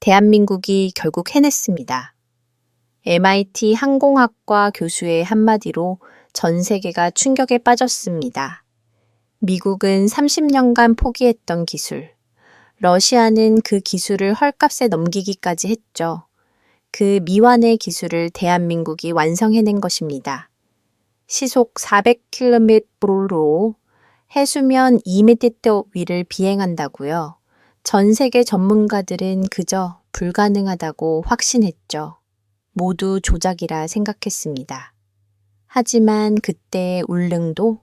대한민국이 결국 해냈습니다. MIT 항공학과 교수의 한마디로 전 세계가 충격에 빠졌습니다. 미국은 30년간 포기했던 기술, 러시아는 그 기술을 헐값에 넘기기까지 했죠. 그 미완의 기술을 대한민국이 완성해낸 것입니다. 시속 400km로 해수면 2m 위를 비행한다고요. 전 세계 전문가들은 그저 불가능하다고 확신했죠. 모두 조작이라 생각했습니다. 하지만 그때의 울릉도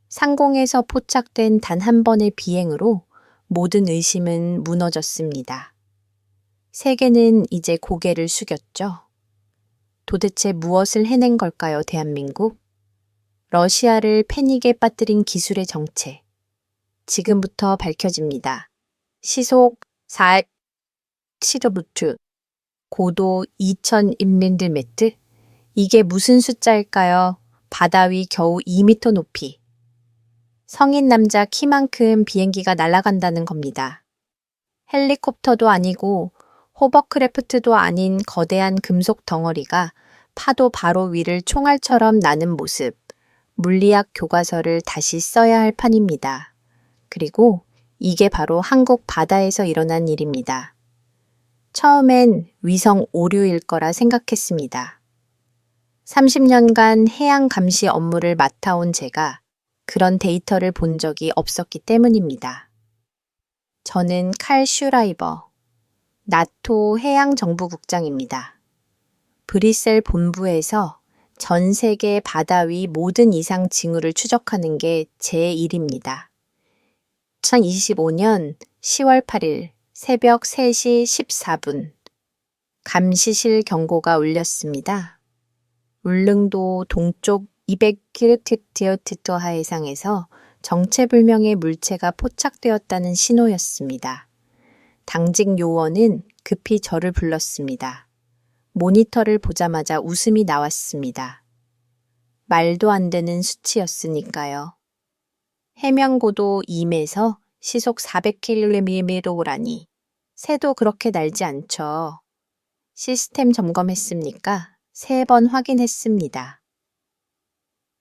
상공에서 포착된 단 한 번의 비행으로 모든 의심은 무너졌습니다. 세계는 이제 고개를 숙였죠. 도대체 무엇을 해낸 걸까요, 대한민국? 러시아를 패닉에 빠뜨린 기술의 정체. 지금부터 밝혀집니다. 시속 4km, 고도 2001mm? 이게 무슨 숫자일까요? 바다 위 겨우 2m 높이. 성인 남자 키만큼 비행기가 날아간다는 겁니다. 헬리콥터도 아니고 호버크래프트도 아닌 거대한 금속 덩어리가 파도 바로 위를 총알처럼 나는 모습. 물리학 교과서를 다시 써야 할 판입니다. 그리고 이게 바로 한국 바다에서 일어난 일입니다. 처음엔 위성 오류일 거라 생각했습니다. 30년간 해양 감시 업무를 맡아온 제가 그런 데이터를 본 적이 없었기 때문입니다. 저는 칼 슈라이버, 나토 해양정부국장입니다. 브뤼셀 본부에서 전 세계 바다 위 모든 이상 징후를 추적하는 게 제 일입니다. 2025년 10월 8일 새벽 3시 14분 감시실 경고가 울렸습니다. 울릉도 동쪽 200km 하해상에서 정체불명의 물체가 포착되었다는 신호였습니다. 당직 요원은 급히 저를 불렀습니다. 모니터를 보자마자 웃음이 나왔습니다. 말도 안 되는 수치였으니까요. 해면고도 2에서 시속 400km라니 새도 그렇게 날지 않죠. 시스템 점검했습니까? 3번 확인했습니다.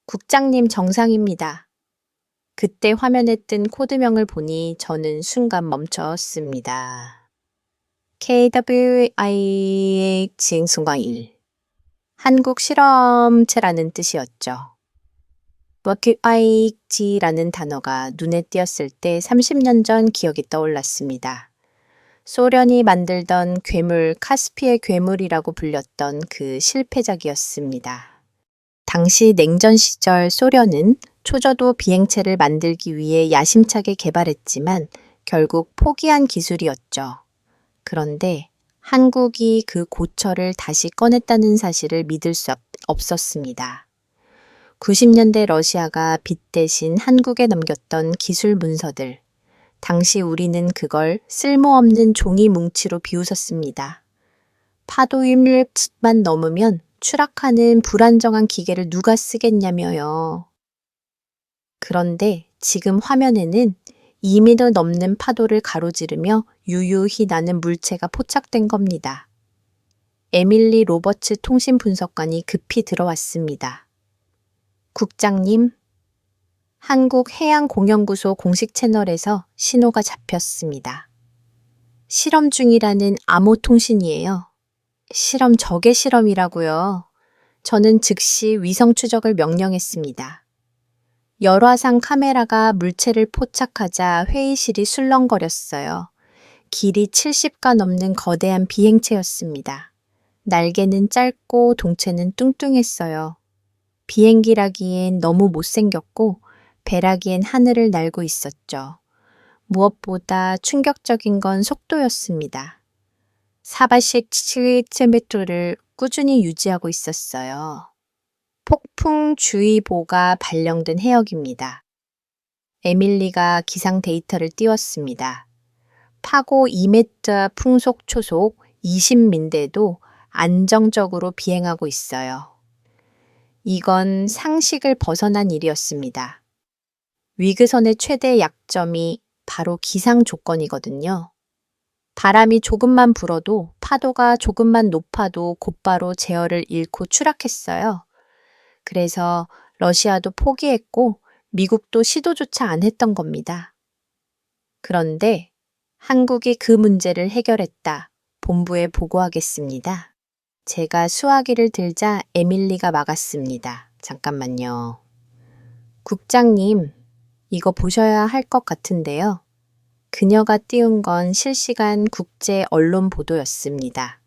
국장님 정상입니다. 그때 화면에 뜬 코드명을 보니 저는 순간 멈췄습니다. KWIH-1 한국 실험체라는 뜻이었죠. WIH라는 단어가 눈에 띄었을 때 30년 전 기억이 떠올랐습니다. 소련이 만들던 괴물, 카스피의 괴물이라고 불렸던 그 실패작이었습니다. 당시 냉전 시절 소련은 초저도 비행체를 만들기 위해 야심차게 개발했지만 결국 포기한 기술이었죠. 그런데 한국이 그 고철을 다시 꺼냈다는 사실을 믿을 수 없었습니다. 90년대 러시아가 빚 대신 한국에 넘겼던 기술 문서들. 당시 우리는 그걸 쓸모없는 종이 뭉치로 비웃었습니다. 파도 1만 넘으면 추락하는 불안정한 기계를 누가 쓰겠냐며요. 그런데 지금 화면에는 2m 넘는 파도를 가로지르며 유유히 나는 물체가 포착된 겁니다. 에밀리 로버츠 통신분석관이 급히 들어왔습니다. 국장님, 한국해양공연구소 공식 채널에서 신호가 잡혔습니다. 실험 중이라는 암호통신이에요. 실험 적의 실험이라고요. 저는 즉시 위성 추적을 명령했습니다. 열화상 카메라가 물체를 포착하자 회의실이 술렁거렸어요. 길이 70가 넘는 거대한 비행체였습니다. 날개는 짧고 동체는 뚱뚱했어요. 비행기라기엔 너무 못생겼고 배라기엔 하늘을 날고 있었죠. 무엇보다 충격적인 건 속도였습니다. 487km를 꾸준히 유지하고 있었어요. 폭풍주의보가 발령된 해역입니다. 에밀리가 기상 데이터를 띄웠습니다. 파고 2m 풍속 초속 20민대도 안정적으로 비행하고 있어요. 이건 상식을 벗어난 일이었습니다. 위그선의 최대 약점이 바로 기상 조건이거든요. 바람이 조금만 불어도 파도가 조금만 높아도 곧바로 제어를 잃고 추락했어요. 그래서 러시아도 포기했고 미국도 시도조차 안 했던 겁니다. 그런데 한국이 그 문제를 해결했다. 본부에 보고하겠습니다. 제가 수화기를 들자 에밀리가 막았습니다. 잠깐만요. 국장님, 이거 보셔야 할 것 같은데요. 그녀가 띄운 건 실시간 국제 언론 보도였습니다.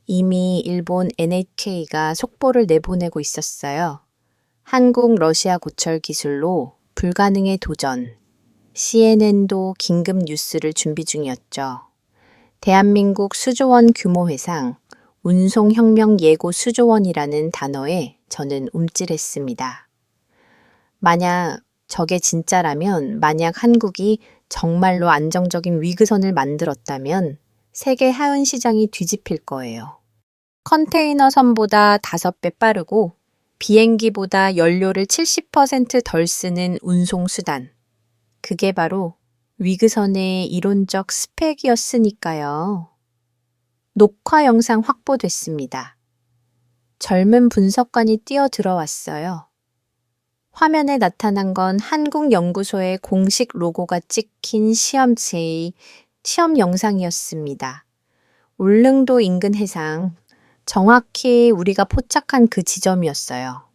이미 일본 NHK가 속보를 내보내고 있었어요. 한국 러시아 고철 기술로 불가능에 도전. CNN도 긴급 뉴스를 준비 중이었죠. 대한민국 수조원 규모 회상, 운송혁명 예고 수조원이라는 단어에 저는 움찔했습니다. 만약 저게 진짜라면, 만약 한국이 정말로 안정적인 위그선을 만들었다면 세계 하은 시장이 뒤집힐 거예요. 컨테이너 선보다 5배 빠르고 비행기보다 연료를 70% 덜 쓰는 운송수단. 그게 바로 위그선의 이론적 스펙이었으니까요. 녹화 영상 확보됐습니다. 젊은 분석관이 뛰어 들어왔어요. 화면에 나타난 건 한국연구소의 공식 로고가 찍힌 시험체의 시험 영상이었습니다. 울릉도 인근 해상, 정확히 우리가 포착한 그 지점이었어요.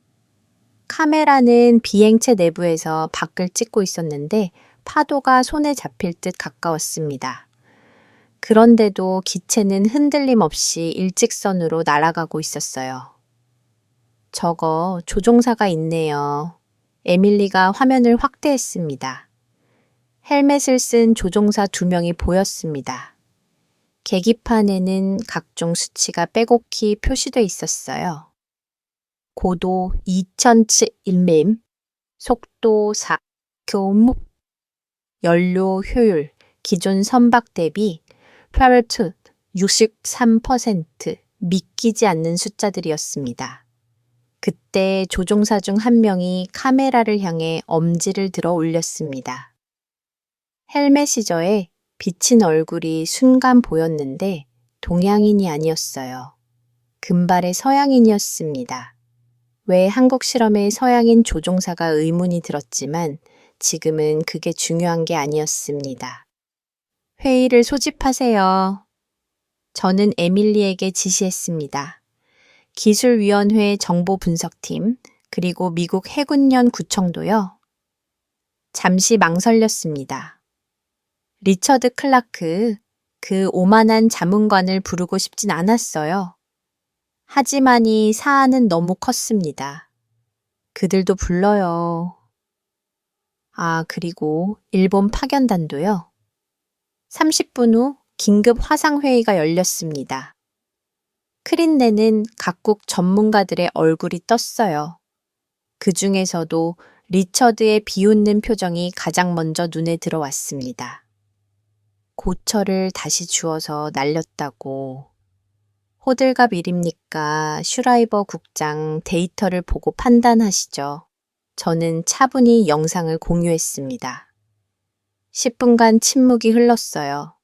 카메라는 비행체 내부에서 밖을 찍고 있었는데 파도가 손에 잡힐 듯 가까웠습니다. 그런데도 기체는 흔들림 없이 일직선으로 날아가고 있었어요. 저거 조종사가 있네요. 에밀리가 화면을 확대했습니다. 헬멧을 쓴 조종사 2명이 보였습니다. 계기판에는 각종 수치가 빼곡히 표시돼 있었어요. 고도 2001밈, 속도 4, 교무, 연료 효율, 기존 선박 대비 8% 63% 믿기지 않는 숫자들이었습니다. 그때 조종사 중 한 명이 카메라를 향해 엄지를 들어 올렸습니다. 헬멧시저에 비친 얼굴이 순간 보였는데 동양인이 아니었어요. 금발의 서양인이었습니다. 왜 한국 실험에 서양인 조종사가 의문이 들었지만 지금은 그게 중요한 게 아니었습니다. 회의를 소집하세요. 저는 에밀리에게 지시했습니다. 기술위원회 정보분석팀, 그리고 미국 해군연 구청도요. 잠시 망설였습니다. 리처드 클라크, 그 오만한 자문관을 부르고 싶진 않았어요. 하지만 이 사안은 너무 컸습니다. 그들도 불러요. 아, 그리고 일본 파견단도요. 30분 후 긴급 화상회의가 열렸습니다. 크린네는 각국 전문가들의 얼굴이 떴어요. 그 중에서도 리처드의 비웃는 표정이 가장 먼저 눈에 들어왔습니다. 고철을 다시 주워서 날렸다고. 호들갑 일입니까? 슈라이버 국장 데이터를 보고 판단하시죠. 저는 차분히 영상을 공유했습니다. 10분간 침묵이 흘렀어요.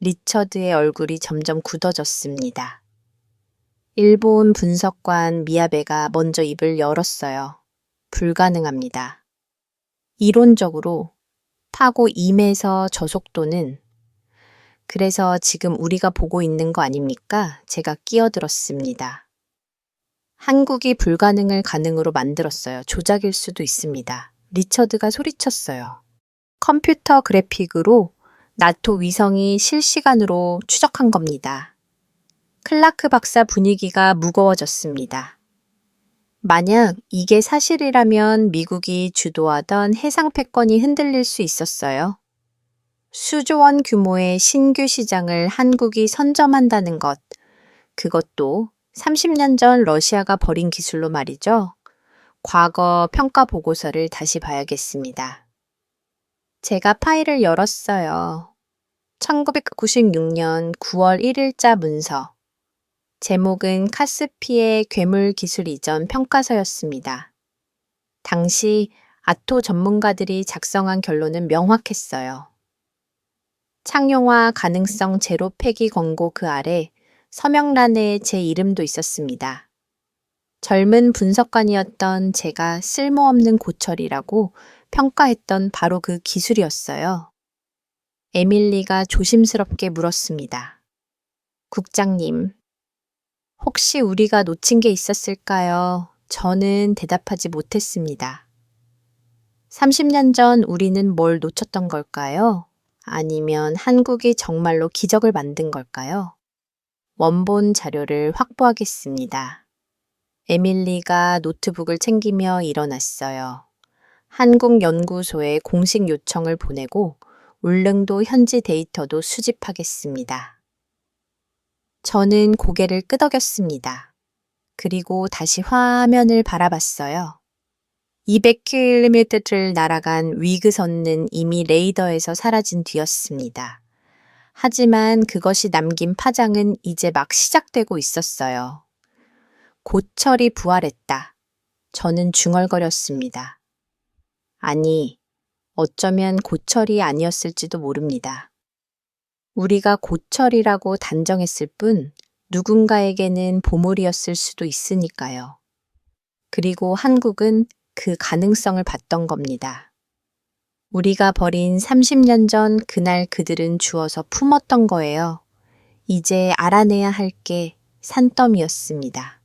리처드의 얼굴이 점점 굳어졌습니다. 일본 분석관 미야베가 먼저 입을 열었어요. 불가능합니다. 이론적으로 파고 2m 저속도는 그래서 지금 우리가 보고 있는 거 아닙니까? 제가 끼어들었습니다. 한국이 불가능을 가능으로 만들었어요. 조작일 수도 있습니다. 리처드가 소리쳤어요. 컴퓨터 그래픽으로 나토 위성이 실시간으로 추적한 겁니다. 클라크 박사 분위기가 무거워졌습니다. 만약 이게 사실이라면 미국이 주도하던 해상 패권이 흔들릴 수 있었어요. 수조원 규모의 신규 시장을 한국이 선점한다는 것, 그것도 30년 전 러시아가 버린 기술로 말이죠. 과거 평가 보고서를 다시 봐야겠습니다. 제가 파일을 열었어요. 1996년 9월 1일자 문서. 제목은 카스피의 괴물 기술 이전 평가서였습니다. 당시 아토 전문가들이 작성한 결론은 명확했어요. 창용화 가능성 제로 폐기 권고 그 아래 서명란에 제 이름도 있었습니다. 젊은 분석관이었던 제가 쓸모없는 고철이라고 평가했던 바로 그 기술이었어요. 에밀리가 조심스럽게 물었습니다. 국장님, 혹시 우리가 놓친 게 있었을까요? 저는 대답하지 못했습니다. 30년 전 우리는 뭘 놓쳤던 걸까요? 아니면 한국이 정말로 기적을 만든 걸까요? 원본 자료를 확보하겠습니다. 에밀리가 노트북을 챙기며 일어났어요. 한국연구소에 공식 요청을 보내고 울릉도 현지 데이터도 수집하겠습니다. 저는 고개를 끄덕였습니다. 그리고 다시 화면을 바라봤어요. 200km를 날아간 위그선은 이미 레이더에서 사라진 뒤였습니다. 하지만 그것이 남긴 파장은 이제 막 시작되고 있었어요. 고철이 부활했다. 저는 중얼거렸습니다. 아니, 어쩌면 고철이 아니었을지도 모릅니다. 우리가 고철이라고 단정했을 뿐 누군가에게는 보물이었을 수도 있으니까요. 그리고 한국은 그 가능성을 봤던 겁니다. 우리가 버린 30년 전 그날 그들은 주워서 품었던 거예요. 이제 알아내야 할 게 산더미였습니다.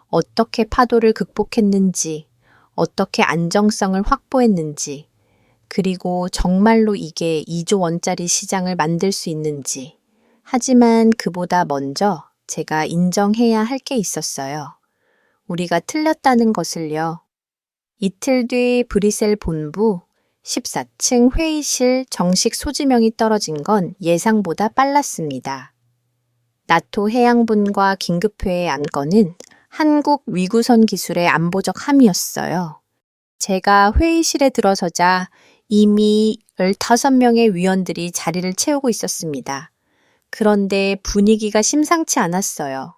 어떻게 파도를 극복했는지, 어떻게 안정성을 확보했는지, 그리고 정말로 이게 2조 원짜리 시장을 만들 수 있는지. 하지만 그보다 먼저 제가 인정해야 할 게 있었어요. 우리가 틀렸다는 것을요. 이틀 뒤 브뤼셀 본부 14층 회의실 정식 소지명이 떨어진 건 예상보다 빨랐습니다. 나토 해양분과 긴급회의 안건은 한국 위구선 기술의 안보적 함이었어요. 제가 회의실에 들어서자 이미 15명의 위원들이 자리를 채우고 있었습니다. 그런데 분위기가 심상치 않았어요.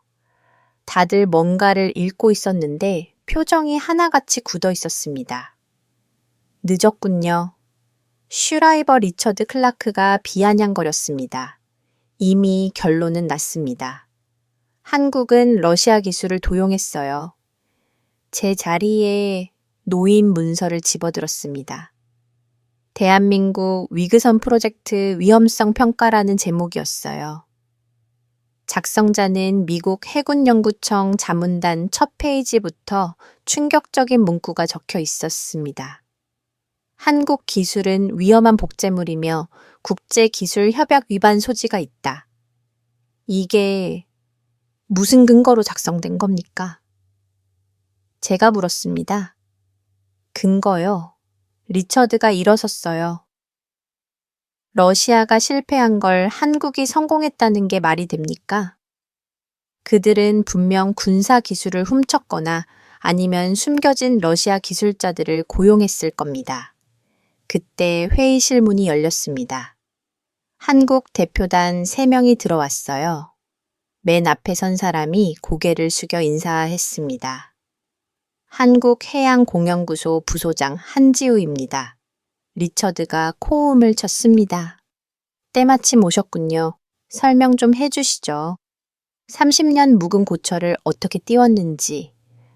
다들 뭔가를 읽고 있었는데 표정이 하나같이 굳어 있었습니다. 늦었군요. 슈라이버 리처드 클라크가 비아냥거렸습니다. 이미 결론은 났습니다. 한국은 러시아 기술을 도용했어요. 제 자리에 노인 문서를 집어들었습니다. 대한민국 위그선 프로젝트 위험성 평가라는 제목이었어요. 작성자는 미국 해군연구청 자문단 첫 페이지부터 충격적인 문구가 적혀 있었습니다. 한국 기술은 위험한 복제물이며 국제기술협약 위반 소지가 있다. 이게 무슨 근거로 작성된 겁니까? 제가 물었습니다. 근거요. 리처드가 일어섰어요. 러시아가 실패한 걸 한국이 성공했다는 게 말이 됩니까? 그들은 분명 군사 기술을 훔쳤거나 아니면 숨겨진 러시아 기술자들을 고용했을 겁니다. 그때 회의실 문이 열렸습니다. 한국 대표단 3명이 들어왔어요. 맨 앞에 선 사람이 고개를 숙여 인사했습니다. 한국해양공연구소 부소장 한지우입니다. 리처드가 코음을 쳤습니다. 때마침 오셨군요. 설명 좀 해주시죠. 30년 묵은 고철을 어떻게 띄웠는지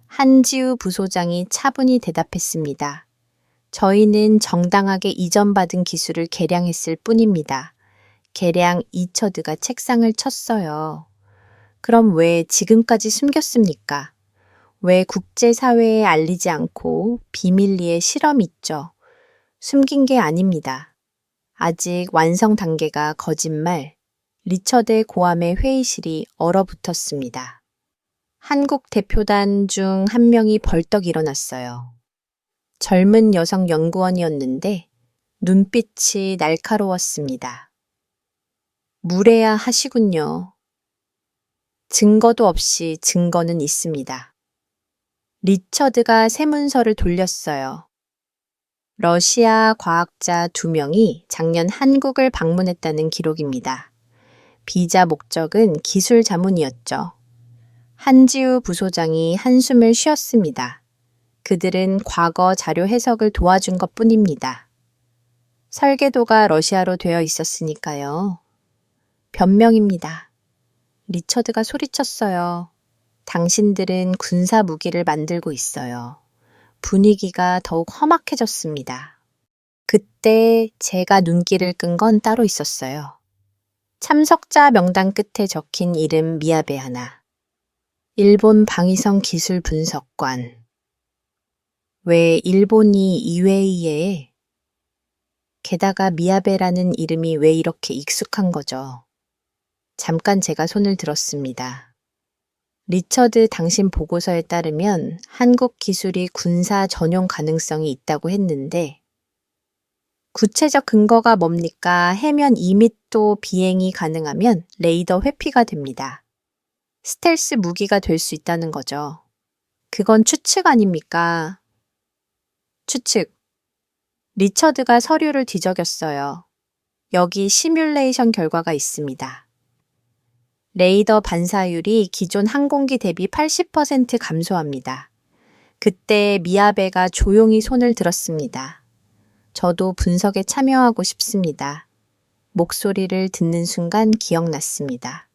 한지우 부소장이 차분히 대답했습니다. 저희는 정당하게 이전받은 기술을 개량했을 뿐입니다. 개량 리처드가 책상을 쳤어요. 그럼 왜 지금까지 숨겼습니까? 왜 국제사회에 알리지 않고 비밀리에 실험이 있죠? 숨긴 게 아닙니다. 아직 완성 단계가 거짓말, 리처드의 고함에 회의실이 얼어붙었습니다. 한국 대표단 중 한 명이 벌떡 일어났어요. 젊은 여성 연구원이었는데 눈빛이 날카로웠습니다. 무례야 하시군요. 증거도 없이 증거는 있습니다. 리처드가 세문서를 돌렸어요. 러시아 과학자 2명이 작년 한국을 방문했다는 기록입니다. 비자 목적은 기술 자문이었죠. 한지우 부소장이 한숨을 쉬었습니다. 그들은 과거 자료 해석을 도와준 것뿐입니다. 설계도가 러시아로 되어 있었으니까요. 변명입니다. 리처드가 소리쳤어요. 당신들은 군사 무기를 만들고 있어요. 분위기가 더욱 험악해졌습니다. 그때 제가 눈길을 끈 건 따로 있었어요. 참석자 명단 끝에 적힌 이름 미야베 하나. 일본 방위성 기술 분석관. 왜 일본이 이외이에? 게다가 미야베라는 이름이 왜 이렇게 익숙한 거죠? 잠깐 제가 손을 들었습니다. 리처드 당신 보고서에 따르면 한국 기술이 군사 전용 가능성이 있다고 했는데 구체적 근거가 뭡니까? 해면 2미터 비행이 가능하면 레이더 회피가 됩니다. 스텔스 무기가 될 수 있다는 거죠. 그건 추측 아닙니까? 추측. 리처드가 서류를 뒤적였어요. 여기 시뮬레이션 결과가 있습니다. 레이더 반사율이 기존 항공기 대비 80% 감소합니다. 그때 미야베가 조용히 손을 들었습니다. 저도 분석에 참여하고 싶습니다. 목소리를 듣는 순간 기억났습니다.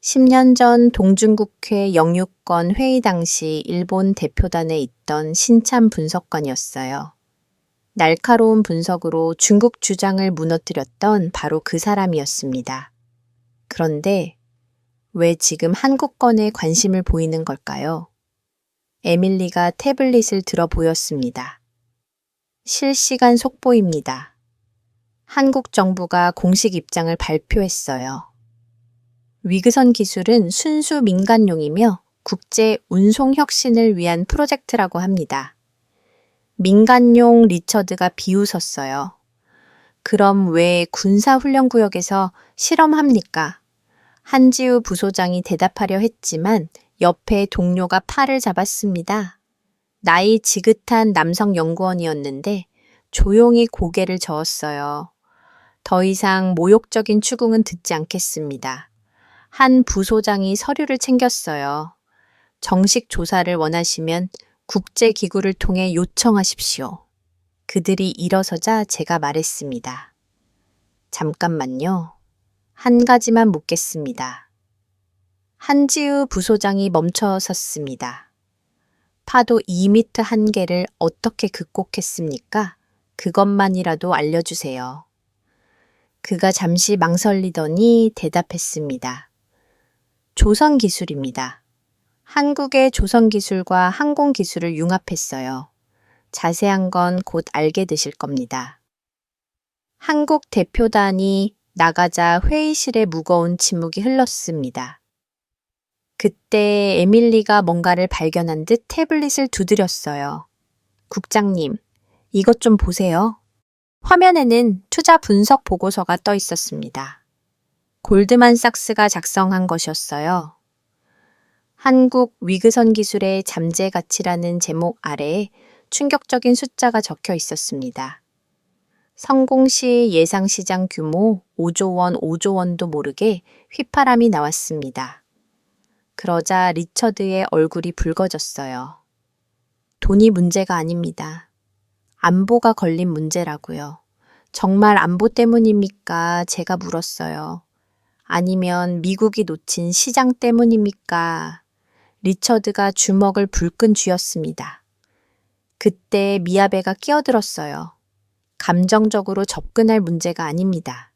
10년 전 동중국해 영유권 회의 당시 일본 대표단에 있던 신참 분석관이었어요. 날카로운 분석으로 중국 주장을 무너뜨렸던 바로 그 사람이었습니다. 그런데 왜 지금 한국권에 관심을 보이는 걸까요? 에밀리가 태블릿을 들어 보였습니다. 실시간 속보입니다. 한국 정부가 공식 입장을 발표했어요. 위그선 기술은 순수 민간용이며 국제 운송 혁신을 위한 프로젝트라고 합니다. 민간용 리처드가 비웃었어요. 그럼 왜 군사훈련구역에서 실험합니까? 한지우 부소장이 대답하려 했지만 옆에 동료가 팔을 잡았습니다. 나이 지긋한 남성 연구원이었는데 조용히 고개를 저었어요. 더 이상 모욕적인 추궁은 듣지 않겠습니다. 한 부소장이 서류를 챙겼어요. 정식 조사를 원하시면 국제기구를 통해 요청하십시오. 그들이 일어서자 제가 말했습니다. 잠깐만요. 한 가지만 묻겠습니다. 한지우 부소장이 멈춰섰습니다. 파도 2미터 한계를 어떻게 극복했습니까? 그것만이라도 알려주세요. 그가 잠시 망설이더니 대답했습니다. 조선 기술입니다. 한국의 조선 기술과 항공 기술을 융합했어요. 자세한 건 곧 알게 되실 겁니다. 한국 대표단이 나가자 회의실에 무거운 침묵이 흘렀습니다. 그때 에밀리가 뭔가를 발견한 듯 태블릿을 두드렸어요. 국장님, 이것 좀 보세요. 화면에는 투자 분석 보고서가 떠 있었습니다. 골드만삭스가 작성한 것이었어요. 한국 위그선 기술의 잠재 가치라는 제목 아래에 충격적인 숫자가 적혀 있었습니다. 성공 시 예상 시장 규모 5조 원, 5조 원도 모르게 휘파람이 나왔습니다. 그러자 리처드의 얼굴이 붉어졌어요. 돈이 문제가 아닙니다. 안보가 걸린 문제라고요. 정말 안보 때문입니까? 제가 물었어요. 아니면 미국이 놓친 시장 때문입니까? 리처드가 주먹을 불끈 쥐었습니다. 그때 미야베가 끼어들었어요. 감정적으로 접근할 문제가 아닙니다.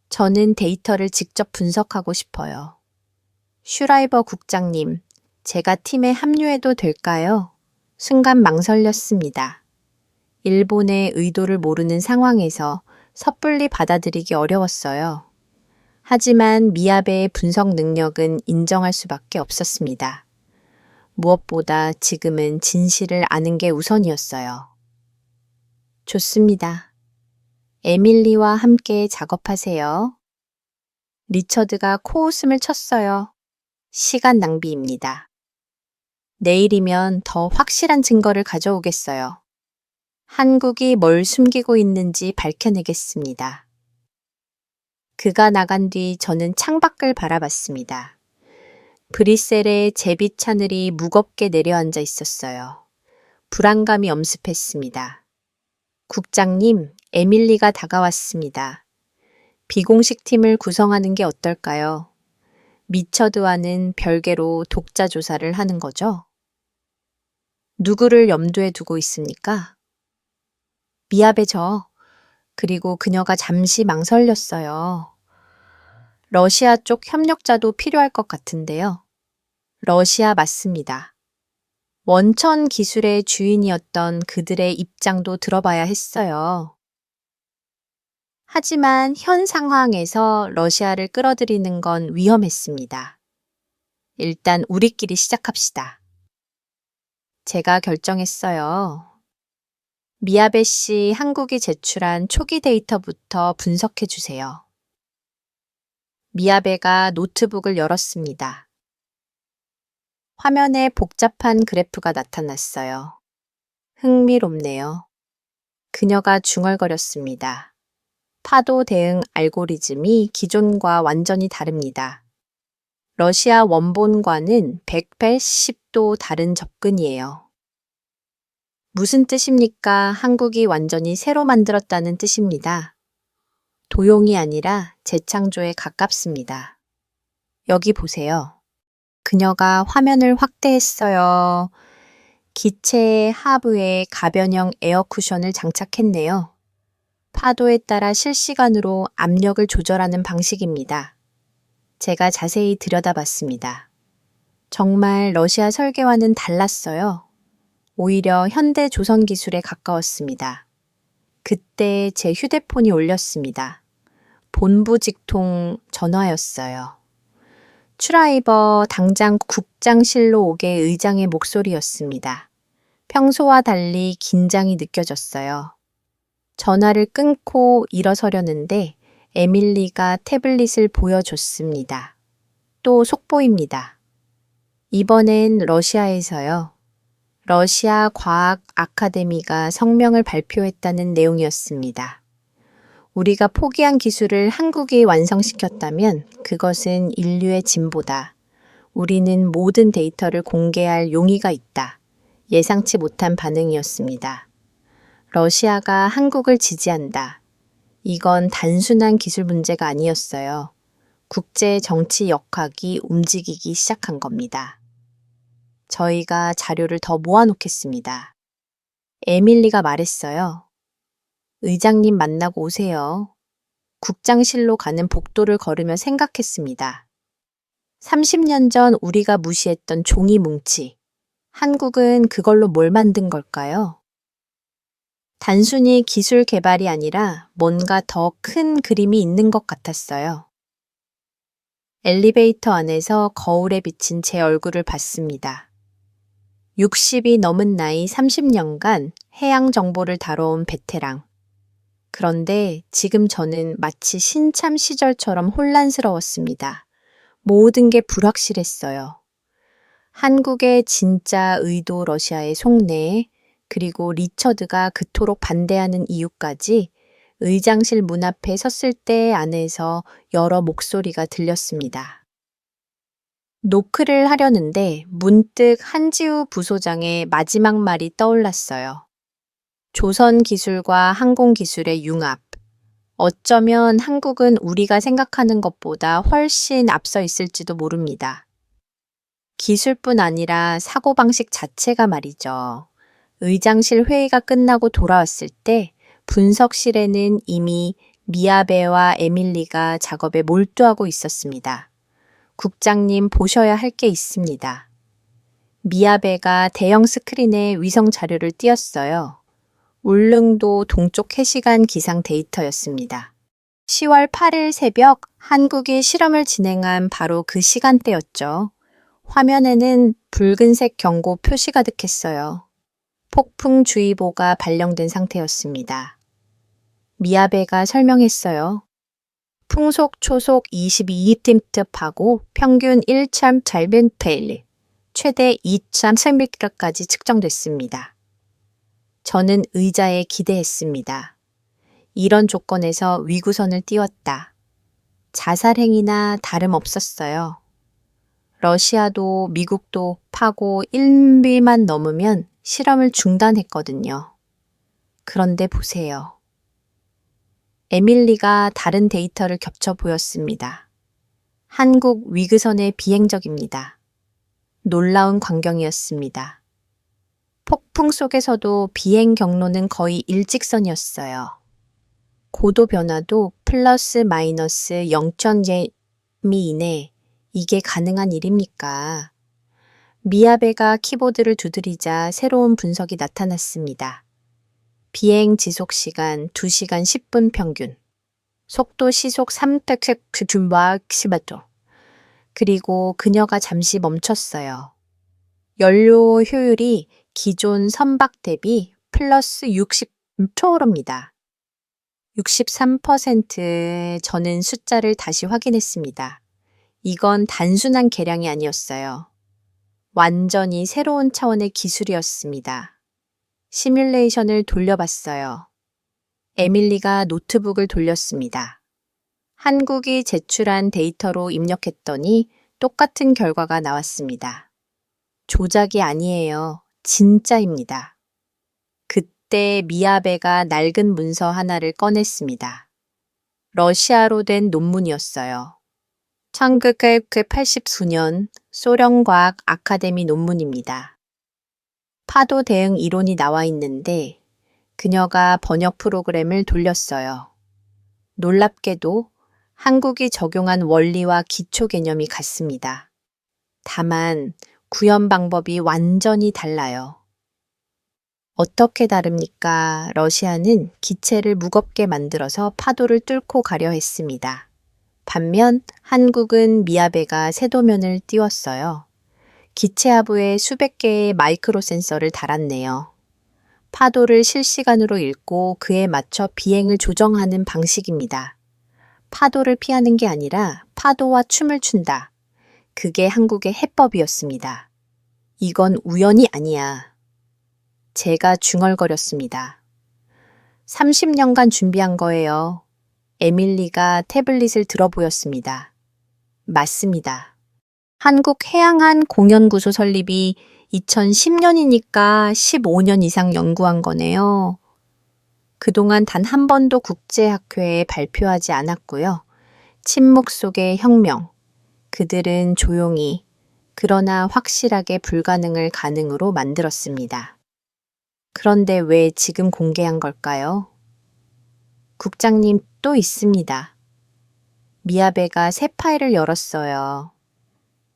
저는 데이터를 직접 분석하고 싶어요. 슈라이버 국장님, 제가 팀에 합류해도 될까요? 순간 망설였습니다. 일본의 의도를 모르는 상황에서 섣불리 받아들이기 어려웠어요. 하지만 미야베의 분석 능력은 인정할 수밖에 없었습니다. 무엇보다 지금은 진실을 아는 게 우선이었어요. 좋습니다. 에밀리와 함께 작업하세요. 리처드가 코웃음을 쳤어요. 시간 낭비입니다. 내일이면 더 확실한 증거를 가져오겠어요. 한국이 뭘 숨기고 있는지 밝혀내겠습니다. 그가 나간 뒤 저는 창밖을 바라봤습니다. 브뤼셀의 제비 하늘이 무겁게 내려앉아 있었어요. 불안감이 엄습했습니다. 국장님, 에밀리가 다가왔습니다. 비공식 팀을 구성하는 게 어떨까요? 미처드와는 별개로 독자 조사를 하는 거죠. 누구를 염두에 두고 있습니까? 미아베죠. 그리고 그녀가 잠시 망설였어요. 러시아 쪽 협력자도 필요할 것 같은데요. 러시아 맞습니다. 원천 기술의 주인이었던 그들의 입장도 들어봐야 했어요. 하지만 현 상황에서 러시아를 끌어들이는 건 위험했습니다. 일단 우리끼리 시작합시다. 제가 결정했어요. 미야베 씨 한국이 제출한 초기 데이터부터 분석해 주세요. 미야베가 노트북을 열었습니다. 화면에 복잡한 그래프가 나타났어요. 흥미롭네요. 그녀가 중얼거렸습니다. 파도 대응 알고리즘이 기존과 완전히 다릅니다. 러시아 원본과는 180도 다른 접근이에요. 무슨 뜻입니까? 한국이 완전히 새로 만들었다는 뜻입니다. 도용이 아니라 재창조에 가깝습니다. 여기 보세요. 그녀가 화면을 확대했어요. 기체의 하부에 가변형 에어 쿠션을 장착했네요. 파도에 따라 실시간으로 압력을 조절하는 방식입니다. 제가 자세히 들여다봤습니다. 정말 러시아 설계와는 달랐어요. 오히려 현대 조선 기술에 가까웠습니다. 그때 제 휴대폰이 울렸습니다. 본부 직통 전화였어요. 슈라이버 당장 국장실로 오게 의장의 목소리였습니다. 평소와 달리 긴장이 느껴졌어요. 전화를 끊고 일어서려는데 에밀리가 태블릿을 보여줬습니다. 또 속보입니다. 이번엔 러시아에서요. 러시아 과학 아카데미가 성명을 발표했다는 내용이었습니다. 우리가 포기한 기술을 한국이 완성시켰다면 그것은 인류의 진보다. 우리는 모든 데이터를 공개할 용의가 있다. 예상치 못한 반응이었습니다. 러시아가 한국을 지지한다. 이건 단순한 기술 문제가 아니었어요. 국제 정치 역학이 움직이기 시작한 겁니다. 저희가 자료를 더 모아놓겠습니다. 에밀리가 말했어요. 의장님 만나고 오세요. 국장실로 가는 복도를 걸으며 생각했습니다. 30년 전 우리가 무시했던 종이 뭉치. 한국은 그걸로 뭘 만든 걸까요? 단순히 기술 개발이 아니라 뭔가 더 큰 그림이 있는 것 같았어요. 엘리베이터 안에서 거울에 비친 제 얼굴을 봤습니다. 60이 넘은 나이 30년간 해양 정보를 다뤄온 베테랑. 그런데 지금 저는 마치 신참 시절처럼 혼란스러웠습니다. 모든 게 불확실했어요. 한국의 진짜 의도 러시아의 속내, 그리고 리처드가 그토록 반대하는 이유까지 의장실 문 앞에 섰을 때 안에서 여러 목소리가 들렸습니다. 노크를 하려는데 문득 한지우 부소장의 마지막 말이 떠올랐어요. 조선 기술과 항공 기술의 융합. 어쩌면 한국은 우리가 생각하는 것보다 훨씬 앞서 있을지도 모릅니다. 기술뿐 아니라 사고방식 자체가 말이죠. 의장실 회의가 끝나고 돌아왔을 때 분석실에는 이미 미아베와 에밀리가 작업에 몰두하고 있었습니다. 국장님 보셔야 할 게 있습니다. 미아베가 대형 스크린에 위성 자료를 띄웠어요. 울릉도 동쪽 해시간 기상 데이터였습니다. 10월 8일 새벽 한국이 실험을 진행한 바로 그 시간대였죠. 화면에는 붉은색 경고 표시 가득했어요. 폭풍주의보가 발령된 상태였습니다. 미아베가 설명했어요. 풍속 초속 22틅하고 평균 1.8벤페일, 최대 2.3m까지 측정됐습니다. 저는 의자에 기대했습니다. 이런 조건에서 위구선을 띄웠다. 자살행위나 다름없었어요. 러시아도 미국도 파고 1미만 넘으면 실험을 중단했거든요. 그런데 보세요. 에밀리가 다른 데이터를 겹쳐 보였습니다. 한국 위그선의 비행적입니다. 놀라운 광경이었습니다. 폭풍 속에서도 비행 경로는 거의 일직선이었어요. 고도 변화도 플러스 마이너스 0.0미 이내. 이게 가능한 일입니까? 미야베가 키보드를 두드리자 새로운 분석이 나타났습니다. 비행 지속 시간 2시간 10분 평균. 속도 시속 300km/h. 그리고 그녀가 잠시 멈췄어요. 연료 효율이 기존 선박 대비 플러스 60%입니다. 63%. 저는 숫자를 다시 확인했습니다. 이건 단순한 계량이 아니었어요. 완전히 새로운 차원의 기술이었습니다. 시뮬레이션을 돌려봤어요. 에밀리가 노트북을 돌렸습니다. 한국이 제출한 데이터로 입력했더니 똑같은 결과가 나왔습니다. 조작이 아니에요. 진짜입니다. 그때 미야베가 낡은 문서 하나를 꺼냈습니다. 러시아로 된 논문이었어요. 1980수년 소련과학 아카데미 논문입니다. 파도 대응 이론이 나와 있는데 그녀가 번역 프로그램을 돌렸어요. 놀랍게도 한국이 적용한 원리와 기초 개념이 같습니다. 다만 구현 방법이 완전히 달라요. 어떻게 다릅니까? 러시아는 기체를 무겁게 만들어서 파도를 뚫고 가려 했습니다. 반면 한국은 미야베가 세도면을 띄웠어요. 기체 하부에 수백 개의 마이크로 센서를 달았네요. 파도를 실시간으로 읽고 그에 맞춰 비행을 조정하는 방식입니다. 파도를 피하는 게 아니라 파도와 춤을 춘다. 그게 한국의 해법이었습니다. 이건 우연이 아니야. 제가 중얼거렸습니다. 30년간 준비한 거예요. 에밀리가 태블릿을 들어 보였습니다. 맞습니다. 한국해양안 공연구소 설립이 2010년이니까 15년 이상 연구한 거네요. 그동안 단 한 번도 국제학회에 발표하지 않았고요. 침묵 속의 혁명. 그들은 조용히, 그러나 확실하게 불가능을 가능으로 만들었습니다. 그런데 왜 지금 공개한 걸까요? 국장님, 또 있습니다. 미야베가 새 파일을 열었어요.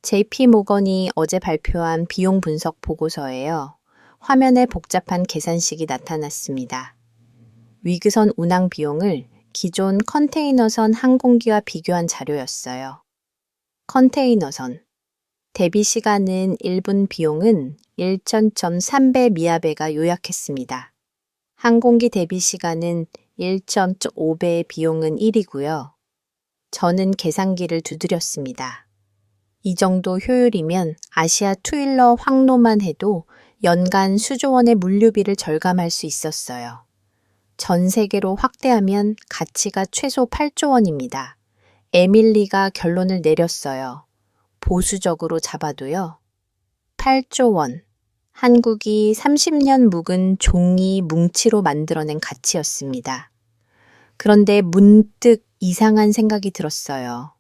JP 모건이 어제 발표한 비용 분석 보고서예요. 화면에 복잡한 계산식이 나타났습니다. 위그선 운항 비용을 기존 컨테이너선 항공기와 비교한 자료였어요. 컨테이너선. 대비 시간은 1분 비용은 1.3배 미야베가 요약했습니다. 항공기 대비 시간은 1.5배의 비용은 1이고요. 저는 계산기를 두드렸습니다. 이 정도 효율이면 아시아 투일러 항로만 해도 연간 수조 원의 물류비를 절감할 수 있었어요. 전 세계로 확대하면 가치가 최소 8조 원입니다. 에밀리가 결론을 내렸어요. 보수적으로 잡아도요. 8조 원. 한국이 30년 묵은 종이 뭉치로 만들어낸 가치였습니다. 그런데 문득 이상한 생각이 들었어요.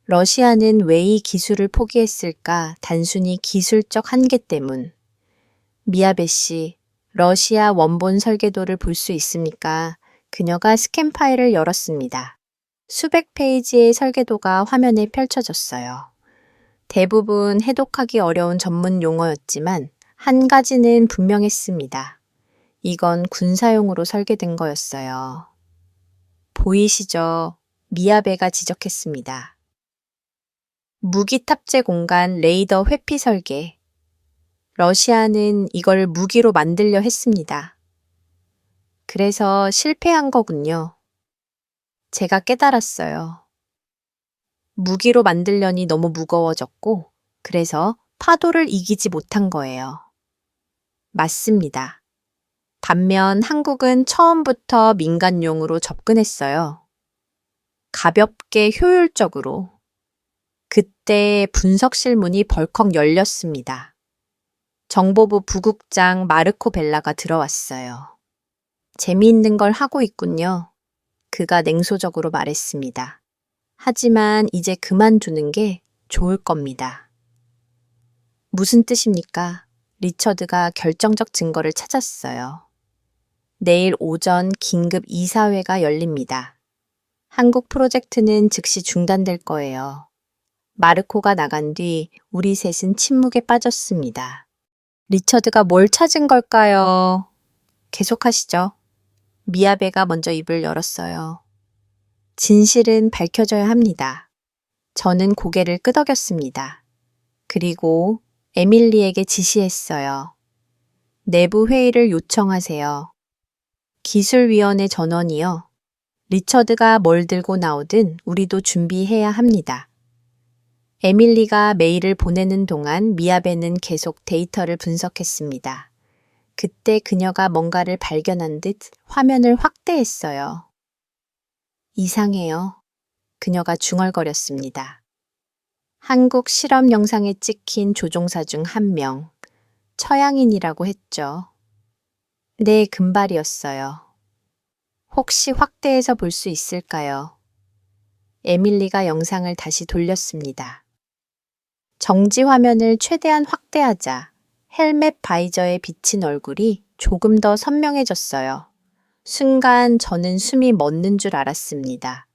러시아는 왜 이 기술을 포기했을까? 단순히 기술적 한계 때문. 미야베 씨, 러시아 원본 설계도를 볼 수 있습니까? 그녀가 스캔 파일을 열었습니다. 수백 페이지의 설계도가 화면에 펼쳐졌어요. 대부분 해독하기 어려운 전문 용어였지만 한 가지는 분명했습니다. 이건 군사용으로 설계된 거였어요. 보이시죠? 미야베가 지적했습니다. 무기 탑재 공간 레이더 회피 설계. 러시아는 이걸 무기로 만들려 했습니다. 그래서 실패한 거군요. 제가 깨달았어요. 무기로 만들려니 너무 무거워졌고, 그래서 파도를 이기지 못한 거예요. 맞습니다. 반면 한국은 처음부터 민간용으로 접근했어요. 가볍게 효율적으로. 그때 분석실 문이 벌컥 열렸습니다. 정보부 부국장 마르코 벨라가 들어왔어요. 재미있는 걸 하고 있군요. 그가 냉소적으로 말했습니다. 하지만 이제 그만두는 게 좋을 겁니다. 무슨 뜻입니까? 리처드가 결정적 증거를 찾았어요. 내일 오전 긴급 이사회가 열립니다. 한국 프로젝트는 즉시 중단될 거예요. 마르코가 나간 뒤 우리 셋은 침묵에 빠졌습니다. 리처드가 뭘 찾은 걸까요? 계속하시죠. 미야베가 먼저 입을 열었어요. 진실은 밝혀져야 합니다. 저는 고개를 끄덕였습니다. 그리고 에밀리에게 지시했어요. 내부 회의를 요청하세요. 기술위원회 전원이요. 리처드가 뭘 들고 나오든 우리도 준비해야 합니다. 에밀리가 메일을 보내는 동안 미야베는 계속 데이터를 분석했습니다. 그때 그녀가 뭔가를 발견한 듯 화면을 확대했어요. 이상해요. 그녀가 중얼거렸습니다. 한국 실험 영상에 찍힌 조종사 중 한 명, 처양인이라고 했죠. 네, 금발이었어요. 혹시 확대해서 볼 수 있을까요? 에밀리가 영상을 다시 돌렸습니다. 정지 화면을 최대한 확대하자 헬멧 바이저에 비친 얼굴이 조금 더 선명해졌어요. 순간 저는 숨이 멎는 줄 알았습니다.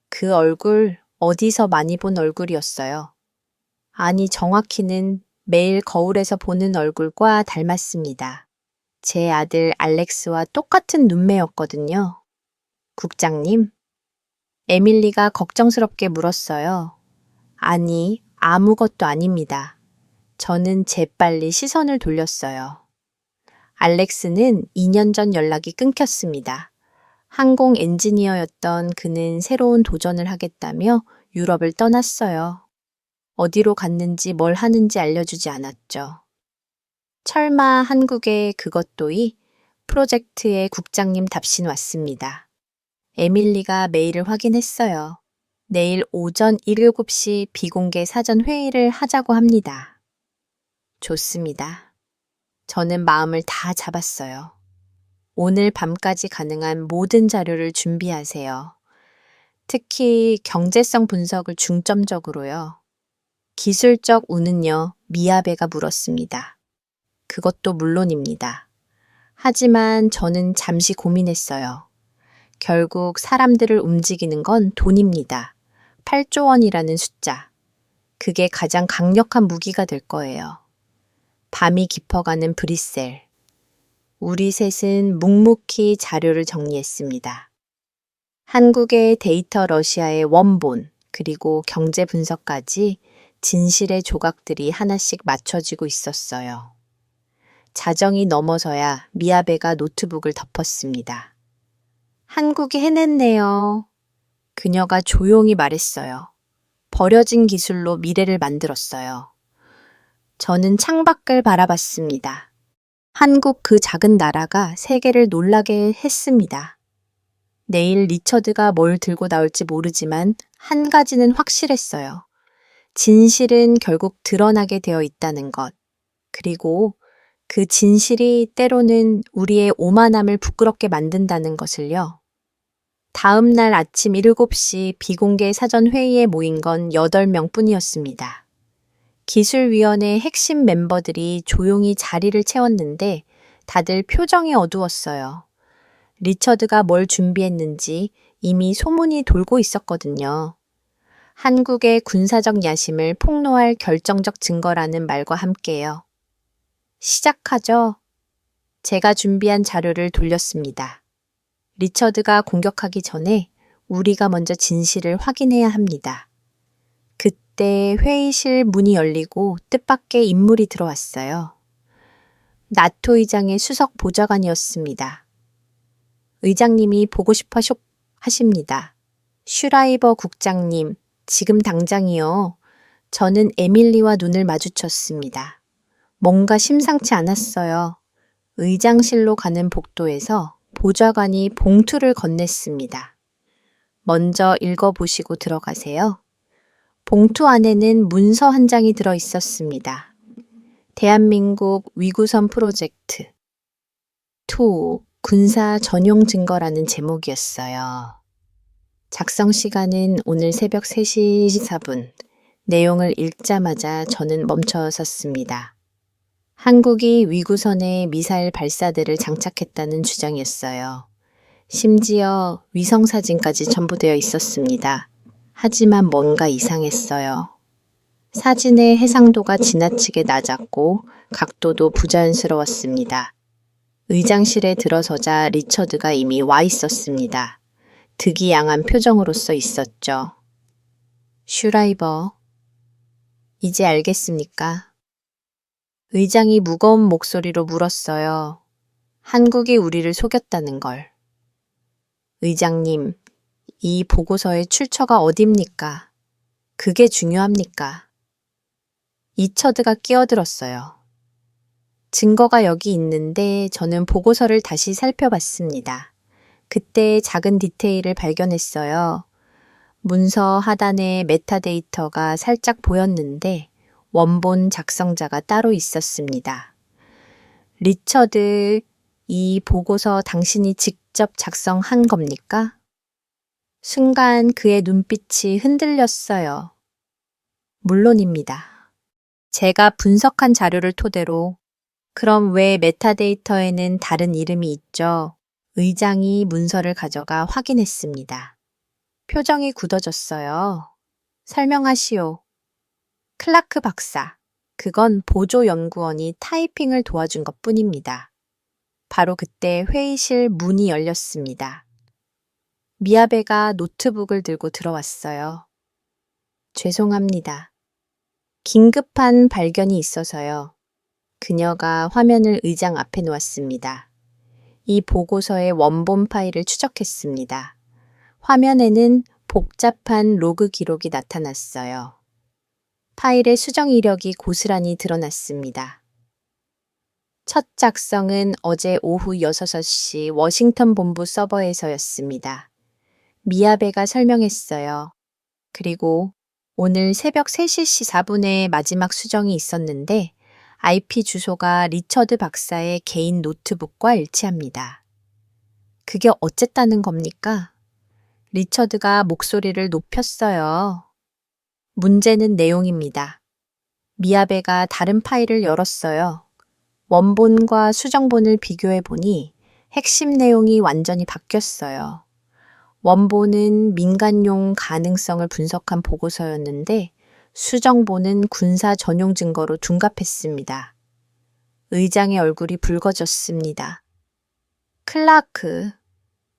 그 얼굴 어디서 많이 본 얼굴이었어요. 아니, 정확히는 매일 거울에서 보는 얼굴과 닮았습니다. 제 아들 알렉스와 똑같은 눈매였거든요. 국장님? 에밀리가 걱정스럽게 물었어요. 아니, 아무것도 아닙니다. 저는 재빨리 시선을 돌렸어요. 알렉스는 2년 전 연락이 끊겼습니다. 항공 엔지니어였던 그는 새로운 도전을 하겠다며 유럽을 떠났어요. 어디로 갔는지 뭘 하는지 알려주지 않았죠. 철마 한국에 그것도이 프로젝트의 국장님 답신 왔습니다. 에밀리가 메일을 확인했어요. 내일 오전 7시 비공개 사전 회의를 하자고 합니다. 좋습니다. 저는 마음을 다 잡았어요. 오늘 밤까지 가능한 모든 자료를 준비하세요. 특히 경제성 분석을 중점적으로요. 기술적 우는요, 미야베가 물었습니다. 그것도 물론입니다. 하지만 저는 잠시 고민했어요. 결국 사람들을 움직이는 건 돈입니다. 8조 원이라는 숫자. 그게 가장 강력한 무기가 될 거예요. 밤이 깊어가는 브뤼셀. 우리 셋은 묵묵히 자료를 정리했습니다. 한국의 데이터 러시아의 원본, 그리고 경제 분석까지 진실의 조각들이 하나씩 맞춰지고 있었어요. 자정이 넘어서야 미야베가 노트북을 덮었습니다. 한국이 해냈네요. 그녀가 조용히 말했어요. 버려진 기술로 미래를 만들었어요. 저는 창밖을 바라봤습니다. 한국 그 작은 나라가 세계를 놀라게 했습니다. 내일 리처드가 뭘 들고 나올지 모르지만 한 가지는 확실했어요. 진실은 결국 드러나게 되어 있다는 것. 그리고 그 진실이 때로는 우리의 오만함을 부끄럽게 만든다는 것을요. 다음 날 아침 7시 비공개 사전 회의에 모인 건 8명 뿐이었습니다. 기술위원회 핵심 멤버들이 조용히 자리를 채웠는데 다들 표정이 어두웠어요. 리처드가 뭘 준비했는지 이미 소문이 돌고 있었거든요. 한국의 군사적 야심을 폭로할 결정적 증거라는 말과 함께요. 시작하죠. 제가 준비한 자료를 돌렸습니다. 리처드가 공격하기 전에 우리가 먼저 진실을 확인해야 합니다. 그때 회의실 문이 열리고 뜻밖의 인물이 들어왔어요. 나토 의장의 수석 보좌관이었습니다. 의장님이 보고 싶어 하십니다. 슈라이버 국장님, 지금 당장이요. 저는 에밀리와 눈을 마주쳤습니다. 뭔가 심상치 않았어요. 의장실로 가는 복도에서 보좌관이 봉투를 건넸습니다. 먼저 읽어보시고 들어가세요. 봉투 안에는 문서 한 장이 들어 있었습니다. 대한민국 위구선 프로젝트 2 군사 전용 증거라는 제목이었어요. 작성 시간은 오늘 새벽 3시 4분. 내용을 읽자마자 저는 멈춰섰습니다. 한국이 위구선에 미사일 발사대를 장착했다는 주장이었어요. 심지어 위성사진까지 첨부되어 있었습니다. 하지만 뭔가 이상했어요. 사진의 해상도가 지나치게 낮았고 각도도 부자연스러웠습니다. 의장실에 들어서자 리처드가 이미 와 있었습니다. 득이양한 표정으로 써 있었죠. 슈라이버, 이제 알겠습니까? 의장이 무거운 목소리로 물었어요. 한국이 우리를 속였다는 걸. 의장님, 이 보고서의 출처가 어딥니까? 그게 중요합니까? 리처드가 끼어들었어요. 증거가 여기 있는데 저는 보고서를 다시 살펴봤습니다. 그때 작은 디테일을 발견했어요. 문서 하단에 메타데이터가 살짝 보였는데 원본 작성자가 따로 있었습니다. 리처드, 이 보고서 당신이 직접 작성한 겁니까? 순간 그의 눈빛이 흔들렸어요. 물론입니다. 제가 분석한 자료를 토대로. 그럼 왜 메타데이터에는 다른 이름이 있죠? 의장이 문서를 가져가 확인했습니다. 표정이 굳어졌어요. 설명하시오. 클라크 박사. 그건 보조연구원이 타이핑을 도와준 것뿐입니다. 바로 그때 회의실 문이 열렸습니다. 미야베가 노트북을 들고 들어왔어요. 죄송합니다. 긴급한 발견이 있어서요. 그녀가 화면을 의장 앞에 놓았습니다. 이 보고서의 원본 파일을 추적했습니다. 화면에는 복잡한 로그 기록이 나타났어요. 파일의 수정 이력이 고스란히 드러났습니다. 첫 작성은 어제 오후 6시 워싱턴 본부 서버에서였습니다. 미야베가 설명했어요. 그리고 오늘 새벽 3시 4분에 마지막 수정이 있었는데 IP 주소가 리처드 박사의 개인 노트북과 일치합니다. 그게 어쨌다는 겁니까? 리처드가 목소리를 높였어요. 문제는 내용입니다. 미야베가 다른 파일을 열었어요. 원본과 수정본을 비교해 보니 핵심 내용이 완전히 바뀌었어요. 원본은 민간용 가능성을 분석한 보고서였는데 수정본은 군사 전용 증거로 둔갑했습니다. 의장의 얼굴이 붉어졌습니다. 클라크,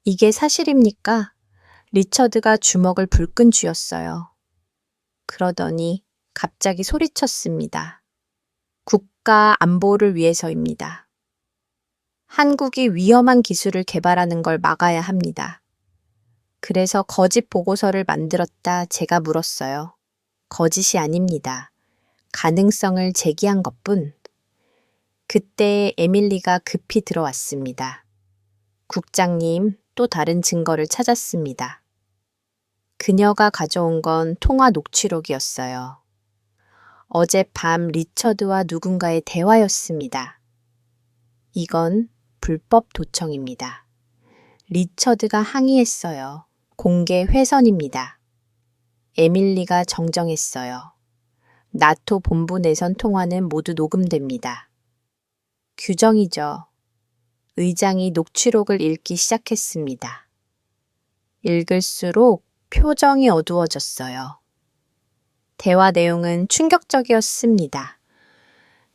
이게 사실입니까? 리처드가 주먹을 불끈 쥐었어요. 그러더니 갑자기 소리쳤습니다. 국가 안보를 위해서입니다. 한국이 위험한 기술을 개발하는 걸 막아야 합니다. 그래서 거짓 보고서를 만들었다 제가 물었어요. 거짓이 아닙니다. 가능성을 제기한 것뿐. 그때 에밀리가 급히 들어왔습니다. 국장님, 또 다른 증거를 찾았습니다. 그녀가 가져온 건 통화 녹취록이었어요. 어젯밤 리처드와 누군가의 대화였습니다. 이건 불법 도청입니다. 리처드가 항의했어요. 공개 훼손입니다. 에밀리가 정정했어요. 나토 본부 내선 통화는 모두 녹음됩니다. 규정이죠. 의장이 녹취록을 읽기 시작했습니다. 읽을수록 표정이 어두워졌어요. 대화 내용은 충격적이었습니다.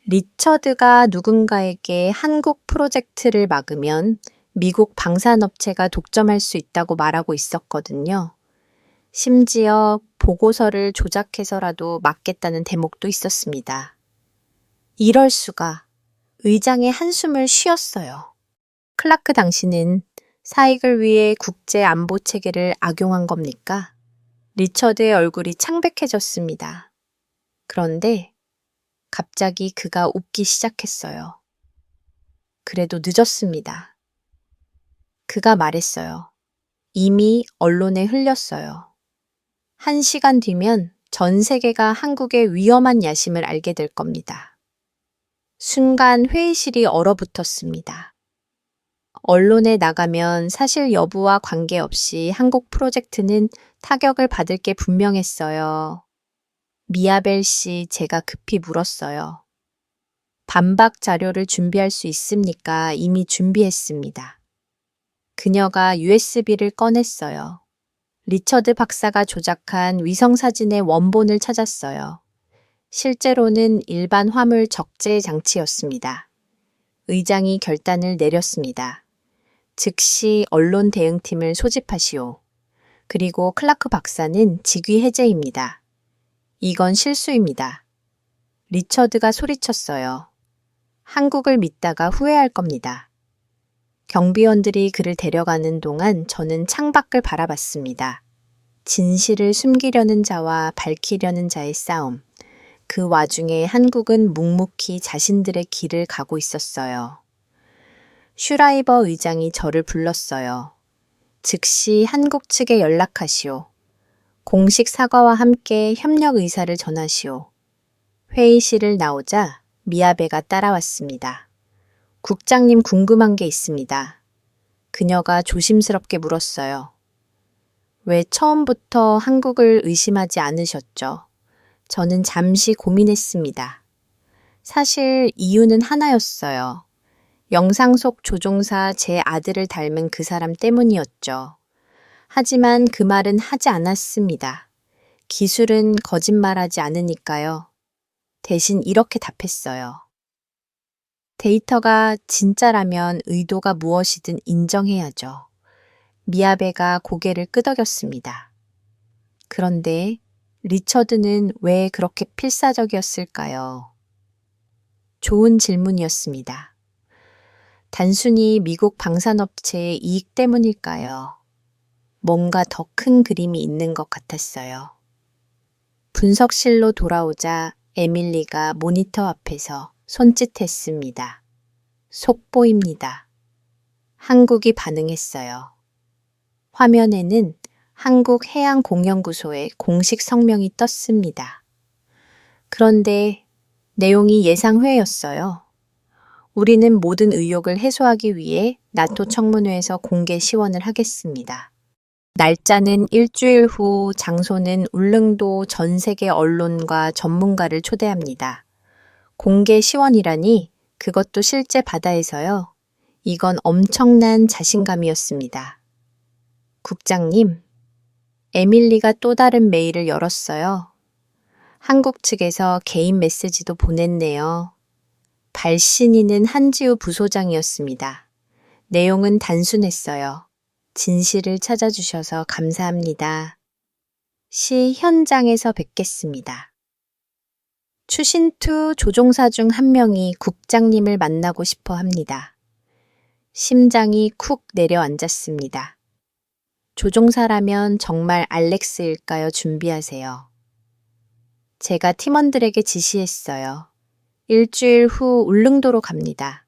리처드가 누군가에게 한국 프로젝트를 막으면 미국 방산업체가 독점할 수 있다고 말하고 있었거든요. 심지어 보고서를 조작해서라도 막겠다는 대목도 있었습니다. 이럴 수가. 의장의 한숨을 쉬었어요. 클라크 당신은 사익을 위해 국제 안보 체계를 악용한 겁니까? 리처드의 얼굴이 창백해졌습니다. 그런데 갑자기 그가 웃기 시작했어요. 그래도 늦었습니다. 그가 말했어요. 이미 언론에 흘렸어요. 1시간 뒤면 전 세계가 한국의 위험한 야심을 알게 될 겁니다. 순간 회의실이 얼어붙었습니다. 언론에 나가면 사실 여부와 관계없이 한국 프로젝트는 타격을 받을 게 분명했어요. 미아벨 씨, 제가 급히 물었어요. 반박 자료를 준비할 수 있습니까? 이미 준비했습니다. 그녀가 USB를 꺼냈어요. 리처드 박사가 조작한 위성사진의 원본을 찾았어요. 실제로는 일반 화물 적재 장치였습니다. 의장이 결단을 내렸습니다. 즉시 언론 대응팀을 소집하시오. 그리고 클라크 박사는 직위 해제입니다. 이건 실수입니다. 리처드가 소리쳤어요. 한국을 믿다가 후회할 겁니다. 경비원들이 그를 데려가는 동안 저는 창밖을 바라봤습니다. 진실을 숨기려는 자와 밝히려는 자의 싸움. 그 와중에 한국은 묵묵히 자신들의 길을 가고 있었어요. 슈라이버 의장이 저를 불렀어요. 즉시 한국 측에 연락하시오. 공식 사과와 함께 협력 의사를 전하시오. 회의실을 나오자 미아베가 따라왔습니다. 국장님 궁금한 게 있습니다. 그녀가 조심스럽게 물었어요. 왜 처음부터 한국을 의심하지 않으셨죠? 저는 잠시 고민했습니다. 사실 이유는 하나였어요. 영상 속 조종사 제 아들을 닮은 그 사람 때문이었죠. 하지만 그 말은 하지 않았습니다. 기술은 거짓말하지 않으니까요. 대신 이렇게 답했어요. 데이터가 진짜라면 의도가 무엇이든 인정해야죠. 미아베가 고개를 끄덕였습니다. 그런데 리처드는 왜 그렇게 필사적이었을까요? 좋은 질문이었습니다. 단순히 미국 방산업체의 이익 때문일까요? 뭔가 더 큰 그림이 있는 것 같았어요. 분석실로 돌아오자 에밀리가 모니터 앞에서 손짓했습니다. 속보입니다. 한국이 반응했어요. 화면에는 한국해양공연구소의 공식 성명이 떴습니다. 그런데 내용이 예상외였어요. 우리는 모든 의혹을 해소하기 위해 나토 청문회에서 공개 시원을 하겠습니다. 날짜는 일주일 후, 장소는 울릉도 전 세계 언론과 전문가를 초대합니다. 공개 시원이라니 그것도 실제 바다에서요. 이건 엄청난 자신감이었습니다. 국장님, 에밀리가 또 다른 메일을 열었어요. 한국 측에서 개인 메시지도 보냈네요. 발신인은 한지우 부소장이었습니다. 내용은 단순했어요. 진실을 찾아주셔서 감사합니다. 시 현장에서 뵙겠습니다. 추신투 조종사 중 한 명이 국장님을 만나고 싶어 합니다. 심장이 쿡 내려앉았습니다. 조종사라면 정말 알렉스일까요? 준비하세요. 제가 팀원들에게 지시했어요. 일주일 후 울릉도로 갑니다.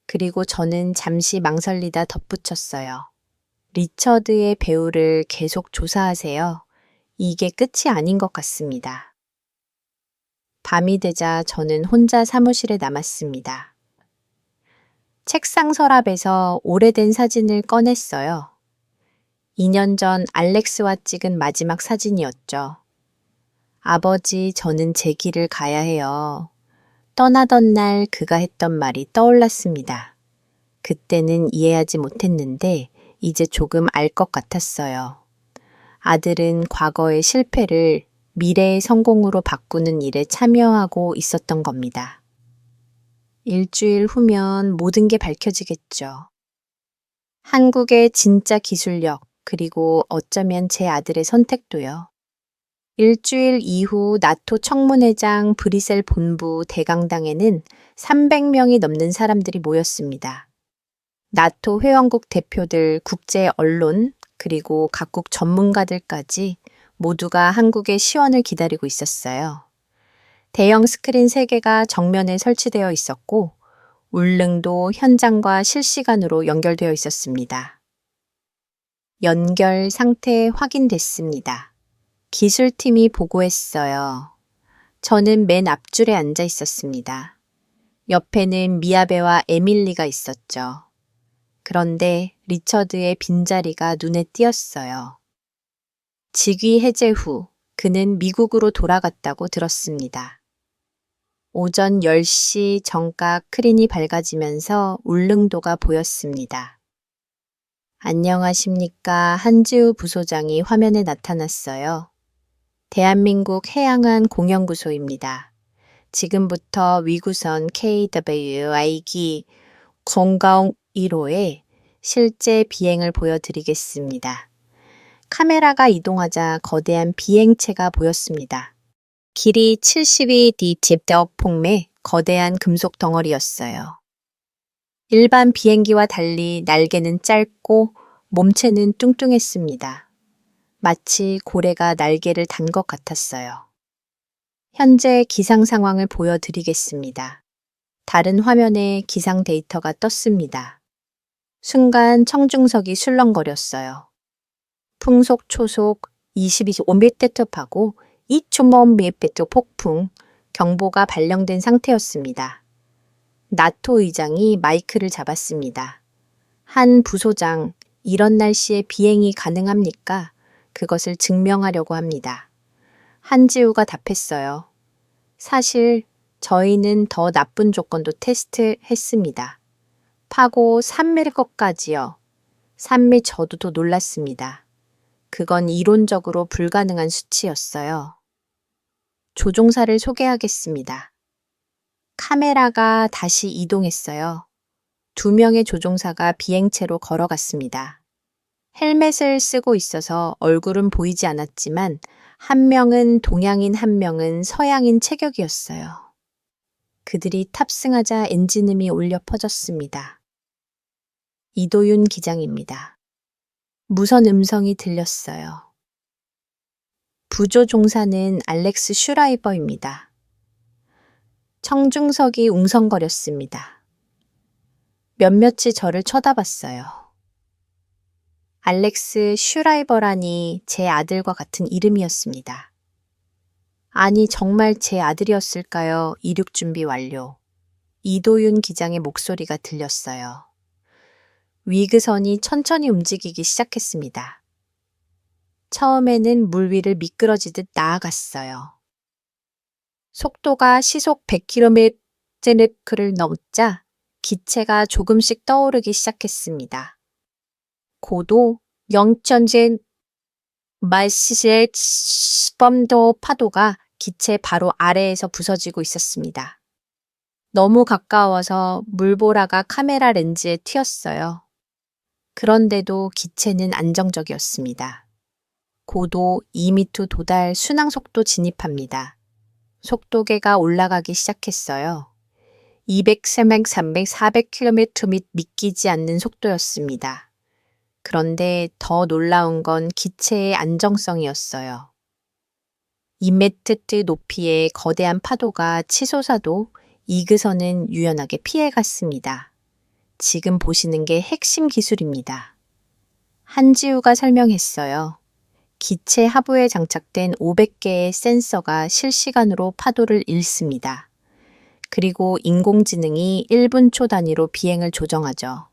그리고 저는 잠시 망설이다 덧붙였어요. 리처드의 배우를 계속 조사하세요. 이게 끝이 아닌 것 같습니다. 밤이 되자 저는 혼자 사무실에 남았습니다. 책상 서랍에서 오래된 사진을 꺼냈어요. 2년 전 알렉스와 찍은 마지막 사진이었죠. 아버지, 저는 제 길을 가야 해요. 떠나던 날 그가 했던 말이 떠올랐습니다. 그때는 이해하지 못했는데 이제 조금 알 것 같았어요. 아들은 과거의 실패를 미래의 성공으로 바꾸는 일에 참여하고 있었던 겁니다. 일주일 후면 모든 게 밝혀지겠죠. 한국의 진짜 기술력, 그리고 어쩌면 제 아들의 선택도요. 일주일 이후 나토 청문회장 브뤼셀 본부 대강당에는 300명이 넘는 사람들이 모였습니다. 나토 회원국 대표들, 국제 언론, 그리고 각국 전문가들까지 모두가 한국의 시원을 기다리고 있었어요. 대형 스크린 3개가 정면에 설치되어 있었고 울릉도 현장과 실시간으로 연결되어 있었습니다. 연결 상태 확인됐습니다. 기술팀이 보고했어요. 저는 맨 앞줄에 앉아 있었습니다. 옆에는 미아베와 에밀리가 있었죠. 그런데 리처드의 빈자리가 눈에 띄었어요. 직위 해제 후 그는 미국으로 돌아갔다고 들었습니다. 오전 10시 정각 크린이 밝아지면서 울릉도가 보였습니다. 안녕하십니까. 한지우 부소장이 화면에 나타났어요. 대한민국 해양안 공영구소입니다. 지금부터 위구선 KWI기 001호의 실제 비행을 보여드리겠습니다. 카메라가 이동하자 거대한 비행체가 보였습니다. 길이 72D 딥더 폭매 거대한 금속 덩어리였어요. 일반 비행기와 달리 날개는 짧고 몸체는 뚱뚱했습니다. 마치 고래가 날개를 단 것 같았어요. 현재 기상 상황을 보여드리겠습니다. 다른 화면에 기상 데이터가 떴습니다. 순간 청중석이 술렁거렸어요. 풍속 초속 25m/하고 2.5m 폭풍 경보가 발령된 상태였습니다. 나토 의장이 마이크를 잡았습니다. 한 부소장, 이런 날씨에 비행이 가능합니까? 그것을 증명하려고 합니다. 한지우가 답했어요. 사실 저희는 더 나쁜 조건도 테스트했습니다. 파고 3밀 것까지요. 3밀 저도 더 놀랐습니다. 그건 이론적으로 불가능한 수치였어요. 조종사를 소개하겠습니다. 카메라가 다시 이동했어요. 2명의 조종사가 비행체로 걸어갔습니다. 헬멧을 쓰고 있어서 얼굴은 보이지 않았지만 한 명은 동양인, 한 명은 서양인 체격이었어요. 그들이 탑승하자 엔진음이 울려 퍼졌습니다. 이도윤 기장입니다. 무선 음성이 들렸어요. 부조종사는 알렉스 슈라이버입니다. 청중석이 웅성거렸습니다. 몇몇이 저를 쳐다봤어요. 알렉스 슈라이버라니 제 아들과 같은 이름이었습니다. 아니, 정말 제 아들이었을까요? 이륙 준비 완료. 이도윤 기장의 목소리가 들렸어요. 위그선이 천천히 움직이기 시작했습니다. 처음에는 물 위를 미끄러지듯 나아갔어요. 속도가 시속 100km를 넘자 기체가 조금씩 떠오르기 시작했습니다. 고도 0.0 마일스의 범도 파도가 기체 바로 아래에서 부서지고 있었습니다. 너무 가까워서 물보라가 카메라 렌즈에 튀었어요. 그런데도 기체는 안정적이었습니다. 고도 2m 도달 순항 속도 진입합니다. 속도계가 올라가기 시작했어요. 200, 300, 300, 400km 및 믿기지 않는 속도였습니다. 그런데 더 놀라운 건 기체의 안정성이었어요. 2m 높이의 거대한 파도가 치솟아도 이그선은 유연하게 피해갔습니다. 지금 보시는 게 핵심 기술입니다. 한지우가 설명했어요. 기체 하부에 장착된 500개의 센서가 실시간으로 파도를 읽습니다. 그리고 인공지능이 1분 초 단위로 비행을 조정하죠.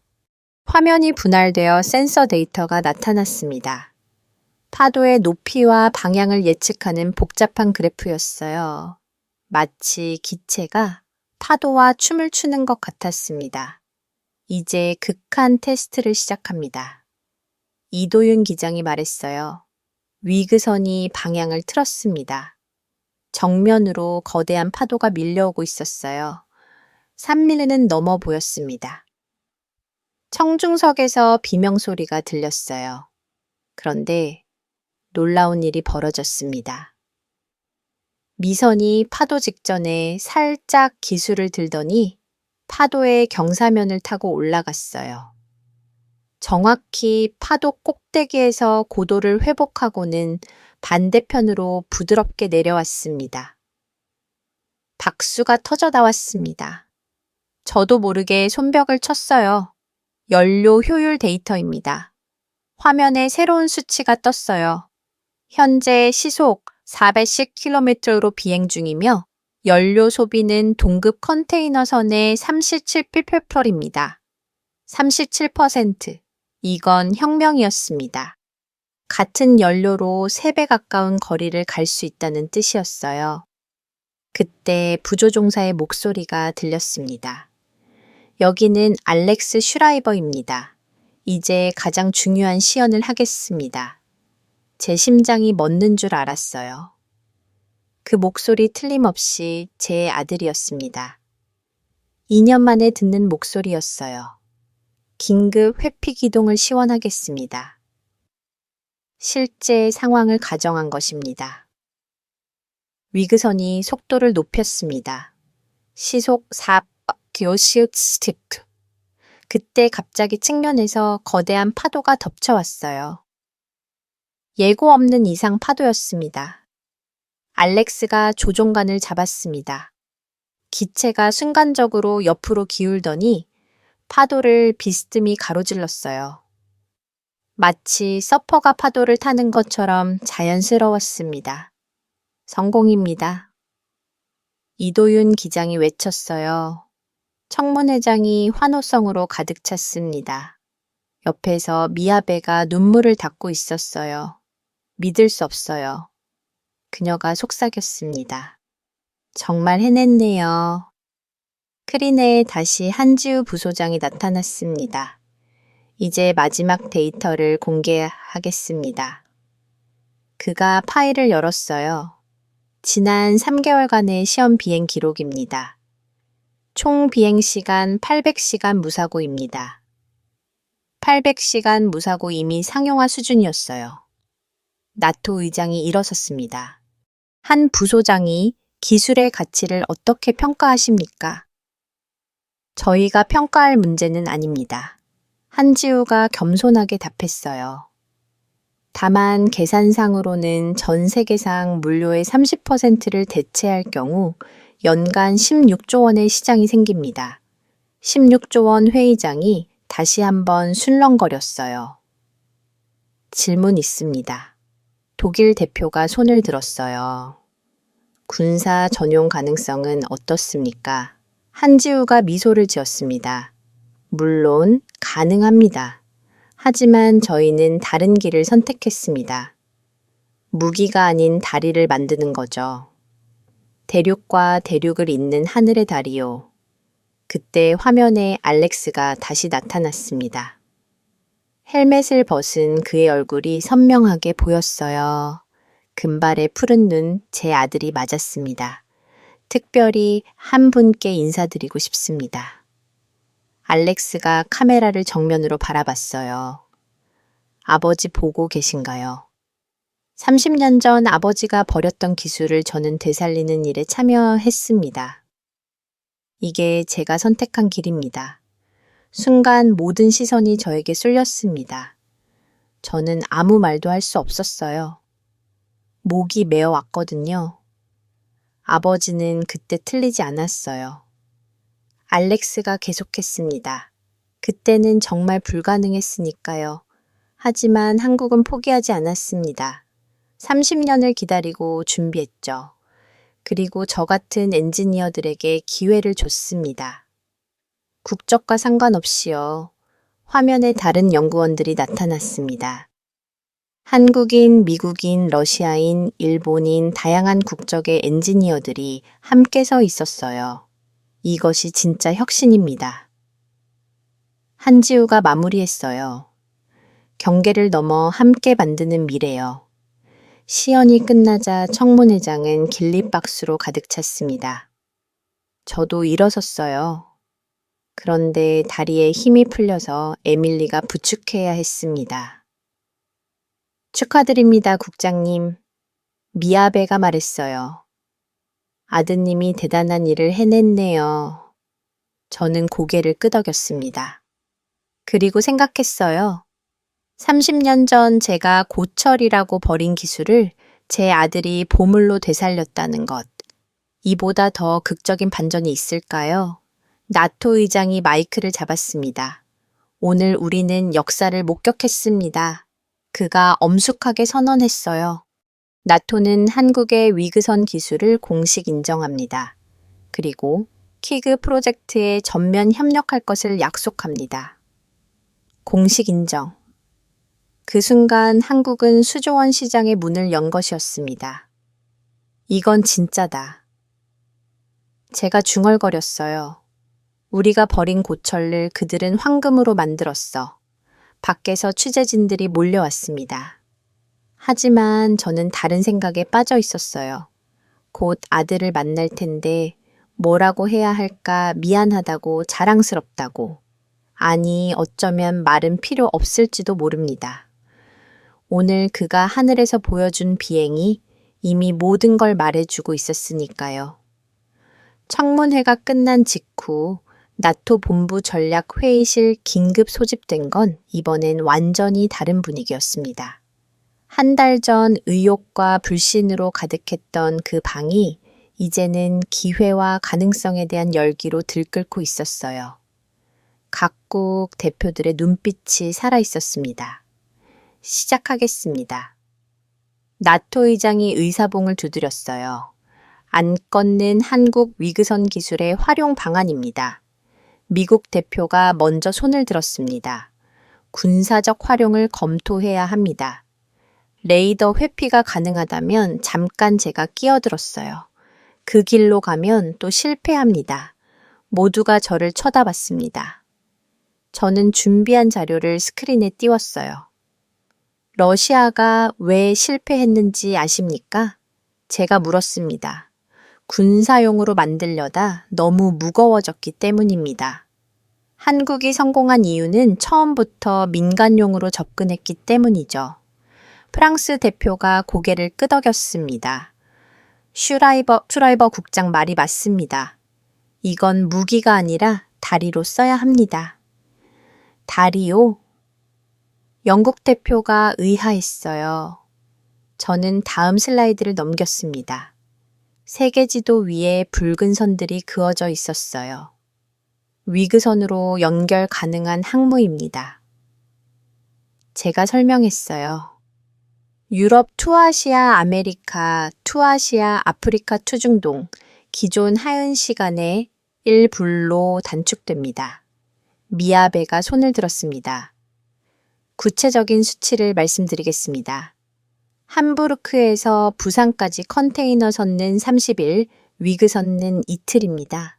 화면이 분할되어 센서 데이터가 나타났습니다. 파도의 높이와 방향을 예측하는 복잡한 그래프였어요. 마치 기체가 파도와 춤을 추는 것 같았습니다. 이제 극한 테스트를 시작합니다. 이도윤 기장이 말했어요. 위그선이 방향을 틀었습니다. 정면으로 거대한 파도가 밀려오고 있었어요. 3밀리는 넘어 보였습니다. 청중석에서 비명소리가 들렸어요. 그런데 놀라운 일이 벌어졌습니다. 미선이 파도 직전에 살짝 기술을 들더니 파도의 경사면을 타고 올라갔어요. 정확히 파도 꼭대기에서 고도를 회복하고는 반대편으로 부드럽게 내려왔습니다. 박수가 터져 나왔습니다. 저도 모르게 손뼉을 쳤어요. 연료 효율 데이터입니다. 화면에 새로운 수치가 떴어요. 현재 시속 410km로 비행 중이며 연료 소비는 동급 컨테이너선의 37ppm입니다. 37%. 이건 혁명이었습니다. 같은 연료로 3배 가까운 거리를 갈 수 있다는 뜻이었어요. 그때 부조종사의 목소리가 들렸습니다. 여기는 알렉스 슈라이버입니다. 이제 가장 중요한 시연을 하겠습니다. 제 심장이 멎는 줄 알았어요. 그 목소리 틀림없이 제 아들이었습니다. 2년 만에 듣는 목소리였어요. 긴급 회피 기동을 시원하겠습니다. 실제 상황을 가정한 것입니다. 위그선이 속도를 높였습니다. 시속 4km/h. 그때 갑자기 측면에서 거대한 파도가 덮쳐왔어요. 예고 없는 이상 파도였습니다. 알렉스가 조종관을 잡았습니다. 기체가 순간적으로 옆으로 기울더니 파도를 비스듬히 가로질렀어요. 마치 서퍼가 파도를 타는 것처럼 자연스러웠습니다. 성공입니다. 이도윤 기장이 외쳤어요. 청문회장이 환호성으로 가득 찼습니다. 옆에서 미아베가 눈물을 닦고 있었어요. 믿을 수 없어요. 그녀가 속삭였습니다. 정말 해냈네요. 크리네에 다시 한지우 부소장이 나타났습니다. 이제 마지막 데이터를 공개하겠습니다. 그가 파일을 열었어요. 지난 3개월간의 시험 비행 기록입니다. 총 비행시간 800시간 무사고입니다. 800시간 무사고 이미 상용화 수준이었어요. 나토 의장이 일어섰습니다. 한 부소장이 기술의 가치를 어떻게 평가하십니까? 저희가 평가할 문제는 아닙니다. 한지우가 겸손하게 답했어요. 다만 계산상으로는 전 세계상 물류의 30%를 대체할 경우 연간 16조 원의 시장이 생깁니다. 16조 원 회의장이 다시 한번 술렁거렸어요. 질문 있습니다. 독일 대표가 손을 들었어요. 군사 전용 가능성은 어떻습니까? 한지우가 미소를 지었습니다. 물론 가능합니다. 하지만 저희는 다른 길을 선택했습니다. 무기가 아닌 다리를 만드는 거죠. 대륙과 대륙을 잇는 하늘의 다리요. 그때 화면에 알렉스가 다시 나타났습니다. 헬멧을 벗은 그의 얼굴이 선명하게 보였어요. 금발의 푸른 눈, 제 아들이 맞았습니다. 특별히 한 분께 인사드리고 싶습니다. 알렉스가 카메라를 정면으로 바라봤어요. 아버지 보고 계신가요? 30년 전 아버지가 버렸던 기술을 저는 되살리는 일에 참여했습니다. 이게 제가 선택한 길입니다. 순간 모든 시선이 저에게 쏠렸습니다. 저는 아무 말도 할 수 없었어요. 목이 메어 왔거든요. 아버지는 그때 틀리지 않았어요. 알렉스가 계속했습니다. 그때는 정말 불가능했으니까요. 하지만 한국은 포기하지 않았습니다. 30년을 기다리고 준비했죠. 그리고 저 같은 엔지니어들에게 기회를 줬습니다. 국적과 상관없이요. 화면에 다른 연구원들이 나타났습니다. 한국인, 미국인, 러시아인, 일본인, 다양한 국적의 엔지니어들이 함께 서 있었어요. 이것이 진짜 혁신입니다. 한지우가 마무리했어요. 경계를 넘어 함께 만드는 미래요. 시연이 끝나자 청문회장은 길립박수로 가득 찼습니다. 저도 일어섰어요. 그런데 다리에 힘이 풀려서 에밀리가 부축해야 했습니다. 축하드립니다, 국장님. 미아베가 말했어요. 아드님이 대단한 일을 해냈네요. 저는 고개를 끄덕였습니다. 그리고 생각했어요. 30년 전 제가 고철이라고 버린 기술을 제 아들이 보물로 되살렸다는 것. 이보다 더 극적인 반전이 있을까요? 나토 의장이 마이크를 잡았습니다. 오늘 우리는 역사를 목격했습니다. 그가 엄숙하게 선언했어요. 나토는 한국의 위그선 기술을 공식 인정합니다. 그리고 키그 프로젝트에 전면 협력할 것을 약속합니다. 공식 인정. 그 순간 한국은 수조원 시장의 문을 연 것이었습니다. 이건 진짜다. 제가 중얼거렸어요. 우리가 버린 고철을 그들은 황금으로 만들었어. 밖에서 취재진들이 몰려왔습니다. 하지만 저는 다른 생각에 빠져 있었어요. 곧 아들을 만날 텐데 뭐라고 해야 할까 미안하다고 자랑스럽다고. 아니 어쩌면 말은 필요 없을지도 모릅니다. 오늘 그가 하늘에서 보여준 비행이 이미 모든 걸 말해주고 있었으니까요. 청문회가 끝난 직후 나토 본부 전략 회의실 긴급 소집된 건 이번엔 완전히 다른 분위기였습니다. 한 달 전 의욕과 불신으로 가득했던 그 방이 이제는 기회와 가능성에 대한 열기로 들끓고 있었어요. 각국 대표들의 눈빛이 살아 있었습니다. 시작하겠습니다. 나토 의장이 의사봉을 두드렸어요. 안 꺾는 한국 위그선 기술의 활용 방안입니다. 미국 대표가 먼저 손을 들었습니다. 군사적 활용을 검토해야 합니다. 레이더 회피가 가능하다면 잠깐 제가 끼어들었어요. 그 길로 가면 또 실패합니다. 모두가 저를 쳐다봤습니다. 저는 준비한 자료를 스크린에 띄웠어요. 러시아가 왜 실패했는지 아십니까? 제가 물었습니다. 군사용으로 만들려다 너무 무거워졌기 때문입니다. 한국이 성공한 이유는 처음부터 민간용으로 접근했기 때문이죠. 프랑스 대표가 고개를 끄덕였습니다. 슈라이버 국장 말이 맞습니다. 이건 무기가 아니라 다리로 써야 합니다. 다리요? 영국 대표가 의아했어요. 저는 다음 슬라이드를 넘겼습니다. 세계 지도 위에 붉은 선들이 그어져 있었어요. 위그선으로 연결 가능한 항모입니다. 제가 설명했어요. 유럽 투아시아 아메리카, 투아시아 아프리카 투중동, 기존 하은 시간에 1불로 단축됩니다. 미야베가 손을 들었습니다. 구체적인 수치를 말씀드리겠습니다. 함부르크에서 부산까지 컨테이너 선는 30일, 위그 선는 이틀입니다.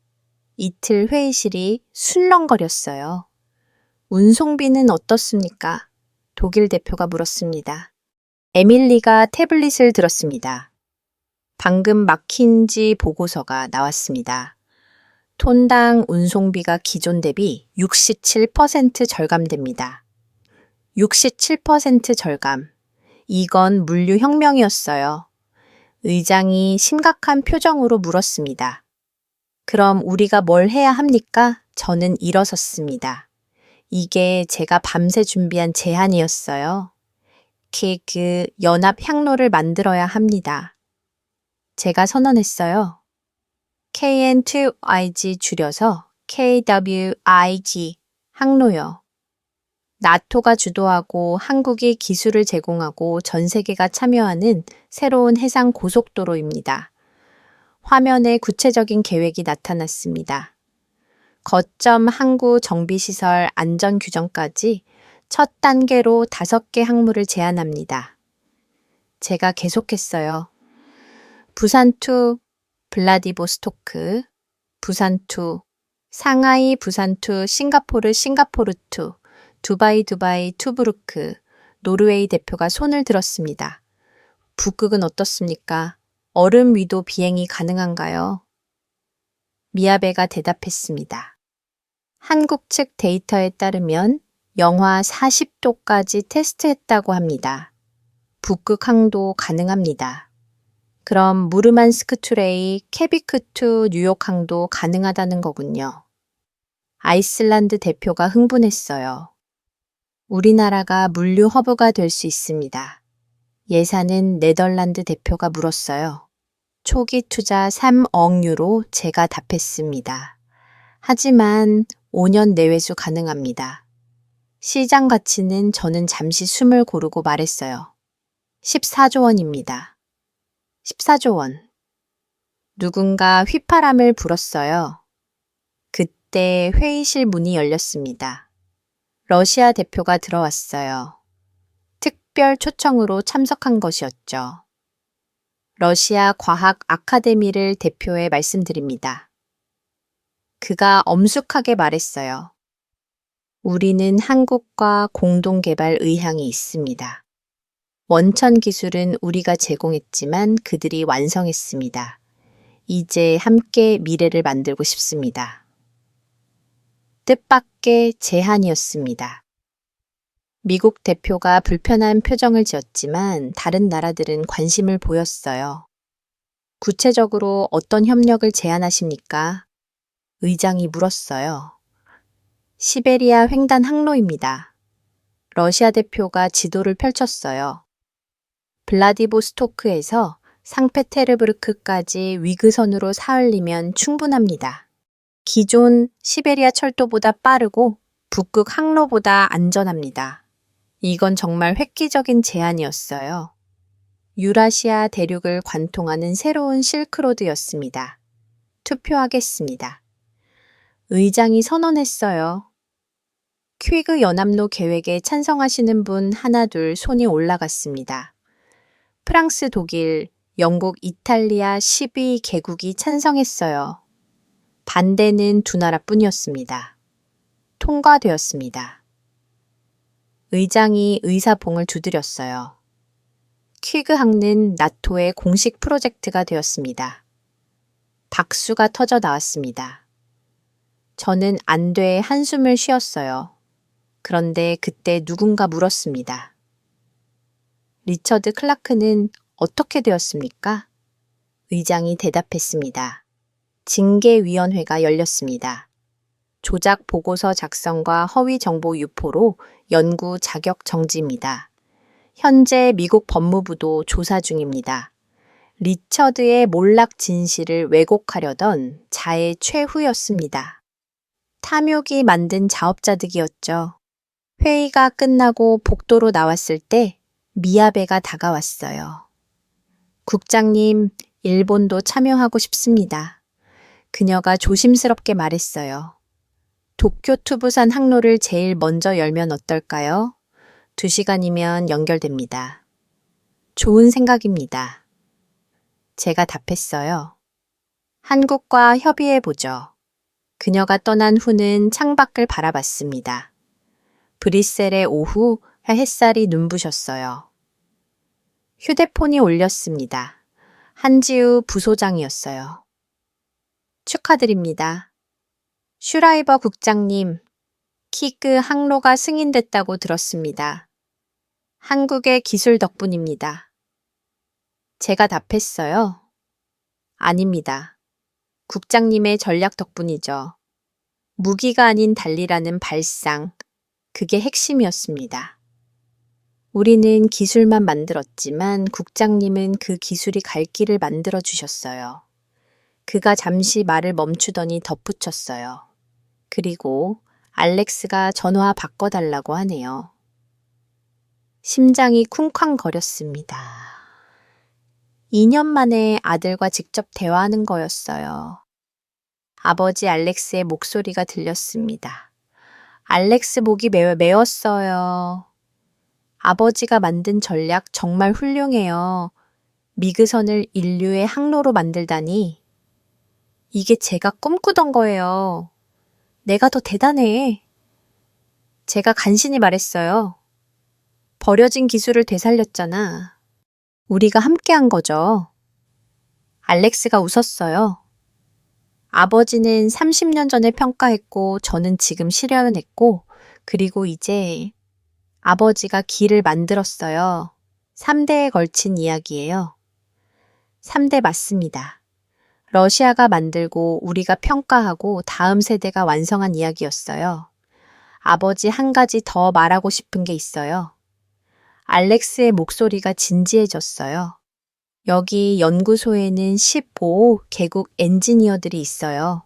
이틀 회의실이 술렁거렸어요. 운송비는 어떻습니까? 독일 대표가 물었습니다. 에밀리가 태블릿을 들었습니다. 방금 마킨지 보고서가 나왔습니다. 톤당 운송비가 기존 대비 67% 절감됩니다. 67% 절감. 이건 물류혁명이었어요. 의장이 심각한 표정으로 물었습니다. 그럼 우리가 뭘 해야 합니까? 저는 일어섰습니다. 이게 제가 밤새 준비한 제안이었어요. 그 연합 향로를 만들어야 합니다. 제가 선언했어요. KN2IG 줄여서 KWIG 항로요. 나토가 주도하고 한국이 기술을 제공하고 전 세계가 참여하는 새로운 해상 고속도로입니다. 화면에 구체적인 계획이 나타났습니다. 거점 항구 정비시설 안전 규정까지 첫 단계로 5개 항모를 제안합니다. 제가 계속했어요. 부산2, 블라디보스토크, 부산2, 상하이 부산2, 싱가포르2, 두바이 투브루크, 노르웨이 대표가 손을 들었습니다. 북극은 어떻습니까? 얼음 위도 비행이 가능한가요? 미야베가 대답했습니다. 한국 측 데이터에 따르면 영하 40도까지 테스트했다고 합니다. 북극 항도 가능합니다. 그럼 무르만스크 투레이, 케비크 투 뉴욕 항도 가능하다는 거군요. 아이슬란드 대표가 흥분했어요. 우리나라가 물류 허브가 될 수 있습니다. 예산은 네덜란드 대표가 물었어요. 초기 투자 3억 유로 제가 답했습니다. 하지만 5년 내외수 가능합니다. 시장 가치는 저는 잠시 숨을 고르고 말했어요. 14조 원입니다. 14조 원. 누군가 휘파람을 불었어요. 그때 회의실 문이 열렸습니다. 러시아 대표가 들어왔어요. 특별 초청으로 참석한 것이었죠. 러시아 과학 아카데미를 대표해 말씀드립니다. 그가 엄숙하게 말했어요. 우리는 한국과 공동 개발 의향이 있습니다. 원천 기술은 우리가 제공했지만 그들이 완성했습니다. 이제 함께 미래를 만들고 싶습니다. 뜻밖의 제안이었습니다. 미국 대표가 불편한 표정을 지었지만 다른 나라들은 관심을 보였어요. 구체적으로 어떤 협력을 제안하십니까? 의장이 물었어요. 시베리아 횡단 항로입니다. 러시아 대표가 지도를 펼쳤어요. 블라디보스토크에서 상페테르부르크까지 위그선으로 사흘리면 충분합니다. 기존 시베리아 철도보다 빠르고 북극 항로보다 안전합니다. 이건 정말 획기적인 제안이었어요. 유라시아 대륙을 관통하는 새로운 실크로드였습니다. 투표하겠습니다. 의장이 선언했어요. 퀴그 연합로 계획에 찬성하시는 분 하나둘 손이 올라갔습니다. 프랑스, 독일, 영국, 이탈리아 12개국이 찬성했어요. 반대는 두 나라뿐이었습니다. 통과되었습니다. 의장이 의사봉을 두드렸어요. 퀴그 항는 나토의 공식 프로젝트가 되었습니다. 박수가 터져 나왔습니다. 저는 안돼 한숨을 쉬었어요. 그런데 그때 누군가 물었습니다. 리처드 클라크는 어떻게 되었습니까? 의장이 대답했습니다. 징계위원회가 열렸습니다. 조작 보고서 작성과 허위 정보 유포로 연구 자격 정지입니다. 현재 미국 법무부도 조사 중입니다. 리처드의 몰락 진실을 왜곡하려던 자의 최후였습니다. 탐욕이 만든 자업자득이었죠. 회의가 끝나고 복도로 나왔을 때 미야베가 다가왔어요. 국장님, 일본도 참여하고 싶습니다. 그녀가 조심스럽게 말했어요. 도쿄 투부산 항로를 제일 먼저 열면 어떨까요? 2시간이면 연결됩니다. 좋은 생각입니다. 제가 답했어요. 한국과 협의해보죠. 그녀가 떠난 후는 창밖을 바라봤습니다. 브뤼셀의 오후 햇살이 눈부셨어요. 휴대폰이 울렸습니다. 한지우 부소장이었어요. 축하드립니다. 슈라이버 국장님, 키그 항로가 승인됐다고 들었습니다. 한국의 기술 덕분입니다. 제가 답했어요. 아닙니다. 국장님의 전략 덕분이죠. 무기가 아닌 달리라는 발상, 그게 핵심이었습니다. 우리는 기술만 만들었지만 국장님은 그 기술이 갈 길을 만들어 주셨어요. 그가 잠시 말을 멈추더니 덧붙였어요. 그리고 알렉스가 전화 바꿔달라고 하네요. 심장이 쿵쾅거렸습니다. 2년 만에 아들과 직접 대화하는 거였어요. 아버지 알렉스의 목소리가 들렸습니다. 알렉스 목이 메었어요. 아버지가 만든 전략 정말 훌륭해요. 미그선을 인류의 항로로 만들다니. 이게 제가 꿈꾸던 거예요. 내가 더 대단해. 제가 간신히 말했어요. 버려진 기술을 되살렸잖아. 우리가 함께한 거죠. 알렉스가 웃었어요. 아버지는 30년 전에 평가했고 저는 지금 실현했고 그리고 이제 아버지가 길을 만들었어요. 3대에 걸친 이야기예요. 3대 맞습니다. 러시아가 만들고 우리가 평가하고 다음 세대가 완성한 이야기였어요. 아버지 한 가지 더 말하고 싶은 게 있어요. 알렉스의 목소리가 진지해졌어요. 여기 연구소에는 15개국 엔지니어들이 있어요.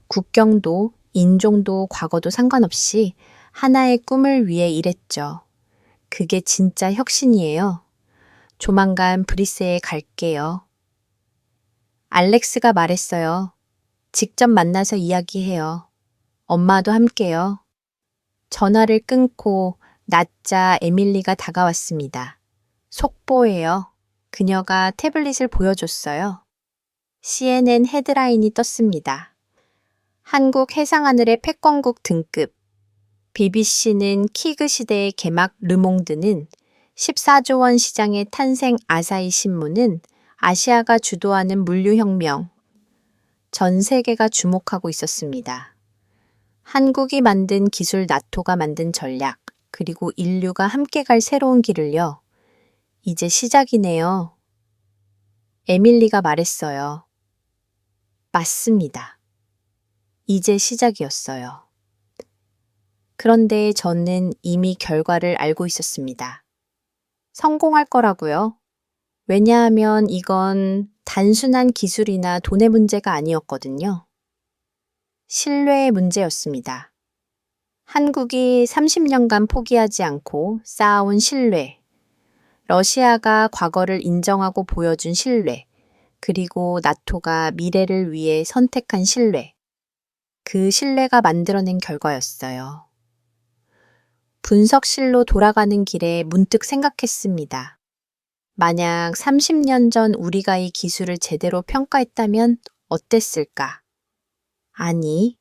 국경도, 인종도, 과거도 상관없이 하나의 꿈을 위해 일했죠. 그게 진짜 혁신이에요. 조만간 브뤼셀에 갈게요. 알렉스가 말했어요. 직접 만나서 이야기해요. 엄마도 함께요. 전화를 끊고 낮자 에밀리가 다가왔습니다. 속보예요. 그녀가 태블릿을 보여줬어요. CNN 헤드라인이 떴습니다. 한국 해상하늘의 패권국 등급. BBC는 키그 시대의 개막 르몽드는 14조 원 시장의 탄생 아사히 신문은 아시아가 주도하는 물류혁명. 전 세계가 주목하고 있었습니다. 한국이 만든 기술 나토가 만든 전략, 그리고 인류가 함께 갈 새로운 길을요. 이제 시작이네요. 에밀리가 말했어요. 맞습니다. 이제 시작이었어요. 그런데 저는 이미 결과를 알고 있었습니다. 성공할 거라고요. 왜냐하면 이건 단순한 기술이나 돈의 문제가 아니었거든요. 신뢰의 문제였습니다. 한국이 30년간 포기하지 않고 쌓아온 신뢰, 러시아가 과거를 인정하고 보여준 신뢰, 그리고 나토가 미래를 위해 선택한 신뢰, 그 신뢰가 만들어낸 결과였어요. 분석실로 돌아가는 길에 문득 생각했습니다. 만약 30년 전 우리가 이 기술을 제대로 평가했다면 어땠을까? 아니,